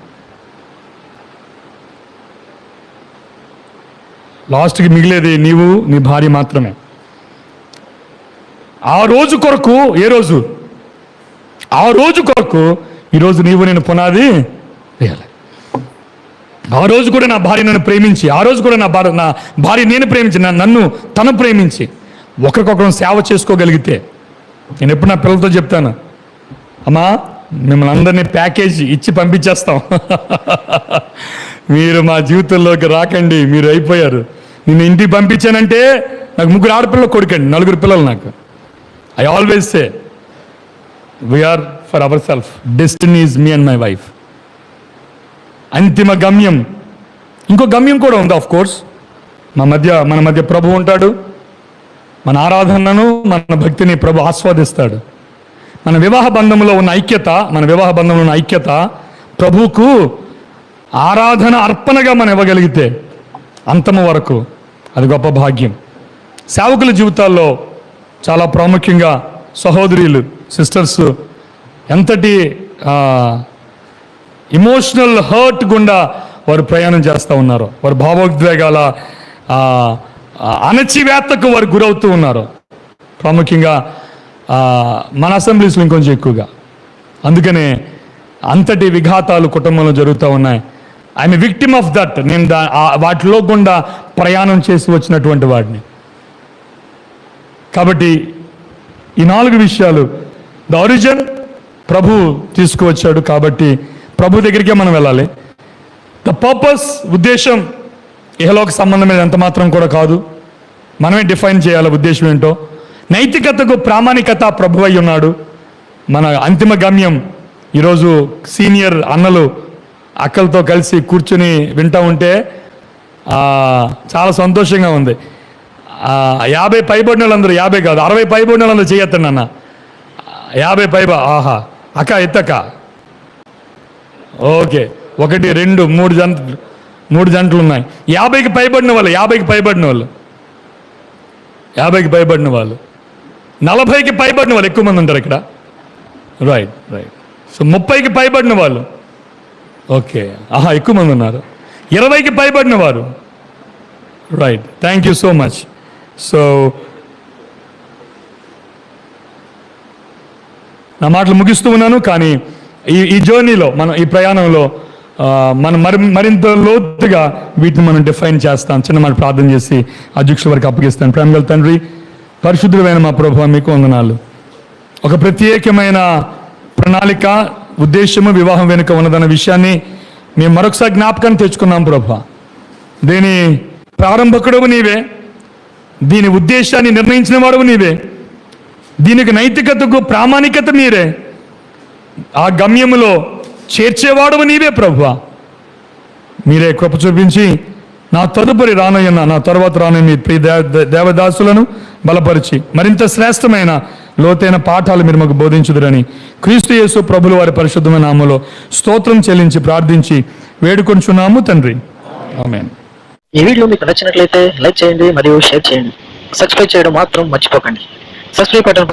లాస్ట్కి మిగిలేది నీవు నీ భార్య మాత్రమే. ఆ రోజు కొరకు ఆ రోజు కొరకు ఈరోజు నీవు నేను పునాది వేయాలి. ఆ రోజు కూడా నా భార్య నన్ను ప్రేమించి, ఆ రోజు కూడా నా భార్య నేను ప్రేమించి, నన్ను తను ప్రేమించి ఒకరికొకరు సేవ చేసుకోగలిగితే, నేను ఎప్పుడు నా పిల్లలతో చెప్తాను, అమ్మా మిమ్మల్ని అందరినీ ప్యాకేజ్ ఇచ్చి పంపించేస్తాం, మీరు మా జీవితంలోకి రాకండి, మీరు అయిపోయారు. నేను ఇంటికి పంపించానంటే నాకు 3 ఆడపిల్లలు కొడుకండి, 4 పిల్లలు నాకు. I always say we are for our self, destiny is me and my wife. అంతిమ గమ్యం, ఇంకో గమ్యం కూడా ఉంది. ఆఫ్ కోర్స్ మన మధ్య ప్రభు ఉంటాడు. మన ఆరాధనను, మన భక్తిని ప్రభు ఆస్వాదిస్తాడు. మన వివాహ బంధంలో ఉన్న ఐక్యత ప్రభువుకు ఆరాధన అర్పణగా మనం ఇవ్వగలిగితే అంతము వరకు అది గొప్ప భాగ్యం. సేవకుల జీవితాల్లో చాలా ప్రాముఖ్యంగా సహోదరులు, సిస్టర్స్ ఎంతటి ఇమోషనల్ హర్ట్ గుండా వారు ప్రయాణం చేస్తూ ఉన్నారు. వారు భావోద్వేగాల అణచివేత్తకు వారు గురవుతూ ఉన్నారు. ప్రాముఖ్యంగా మన అసెంబ్లీస్లో ఇంకొంచెం ఎక్కువగా. అందుకనే అంతటి విఘాతాలు కుటుంబంలో జరుగుతూ ఉన్నాయి. I'm a victim of that. నేను వాటిలో గుండా ప్రయాణం చేసి వచ్చినటువంటి వాడిని. కాబట్టి ఈ 4 విషయాలు ద ఒరిజిన్ ప్రభు తీసుకువచ్చాడు. కాబట్టి ప్రభు దగ్గరికే మనం వెళ్ళాలి. ద పర్పస్, ఉద్దేశం ఇహలోక సంబంధమైన ఎంత మాత్రం కూడా కాదు, మనమే డిఫైన్ చేయాలి ఉద్దేశం ఏంటో. నైతికతకు ప్రామాణికత ప్రభు అయి ఉన్నాడు. మన అంతిమ గమ్యం ఈరోజు సీనియర్ అన్నలు అక్కలతో కలిసి కూర్చుని వింటూ ఉంటే చాలా సంతోషంగా ఉంది. 50 పైబడిన వాళ్ళందరూ, 50 కాదు 60 పైబడిన వాళ్ళందరూ చేయొద్దండి అన్న. 50 ఆహా అక్క ఎత్తక్క, ఓకే 1 2 3 జంటలు ఉన్నాయి. 50కి పైబడిన వాళ్ళు 50కి పైబడిన వాళ్ళు 40కి పైబడిన వాళ్ళు ఎక్కువ మంది ఉంటారు ఇక్కడ. రైట్. సో 30కి పైబడిన వాళ్ళు, ఓకే ఆహా ఎక్కువ మంది ఉన్నారు. 20కి పైబడిన వారు, right. Thank you so much. So నా మాటలు ముగిస్తూ ఉన్నాను. కానీ ఈ జర్నీలో, మనం ఈ ప్రయాణంలో మనం మరింత లోతుగా వీటిని మనం డిఫైన్ చేస్తాం. చిన్న మాట ప్రార్థన చేసి అధ్యక్షుల వరకు అప్పగిస్తాను. ప్రేమగల తండ్రి, పరిశుద్ధుడైన మా ప్రభువా, మీకు వందనాలు. ఒక ప్రత్యేకమైన ప్రణాళిక, ఉద్దేశము వివాహం వెనుక ఉన్నదన్న విషయాన్ని మేము మరొకసారి జ్ఞాపకాన్ని తెచ్చుకున్నాం ప్రభువా. దీని ప్రారంభకుడవు నీవే, దీని ఉద్దేశాన్ని నిర్ణయించిన వాడవు నీవే, దీనికి నైతికతకు ప్రామాణికత మీరే, ఆ గమ్యములో చేర్చేవాడవు నీవే ప్రభువా. మీరే కృప చూపించి నా తదుపరి రానయ్యన్న, నా తర్వాత రానయ్య మీ ప్రియ దేవదాసులను బలపరిచి మరింత శ్రేష్టమైన లోతైన పాఠాలు మీరు మాకు బోధించుదురని క్రీస్తు యేసు ప్రభుల వారి పరిశుద్ధమైన నామములో స్తోత్రం చెల్లించి ప్రార్థించి వేడుకొంచున్నాము తండ్రి, ఆమేన్. ఈ వీడియో మీకు నచ్చినట్లయితే లైక్ చేయండి మరియు షేర్ చేయండి. సబ్స్క్రైబ్ చేయడం మాత్రం మర్చిపోకండి. Subscribe button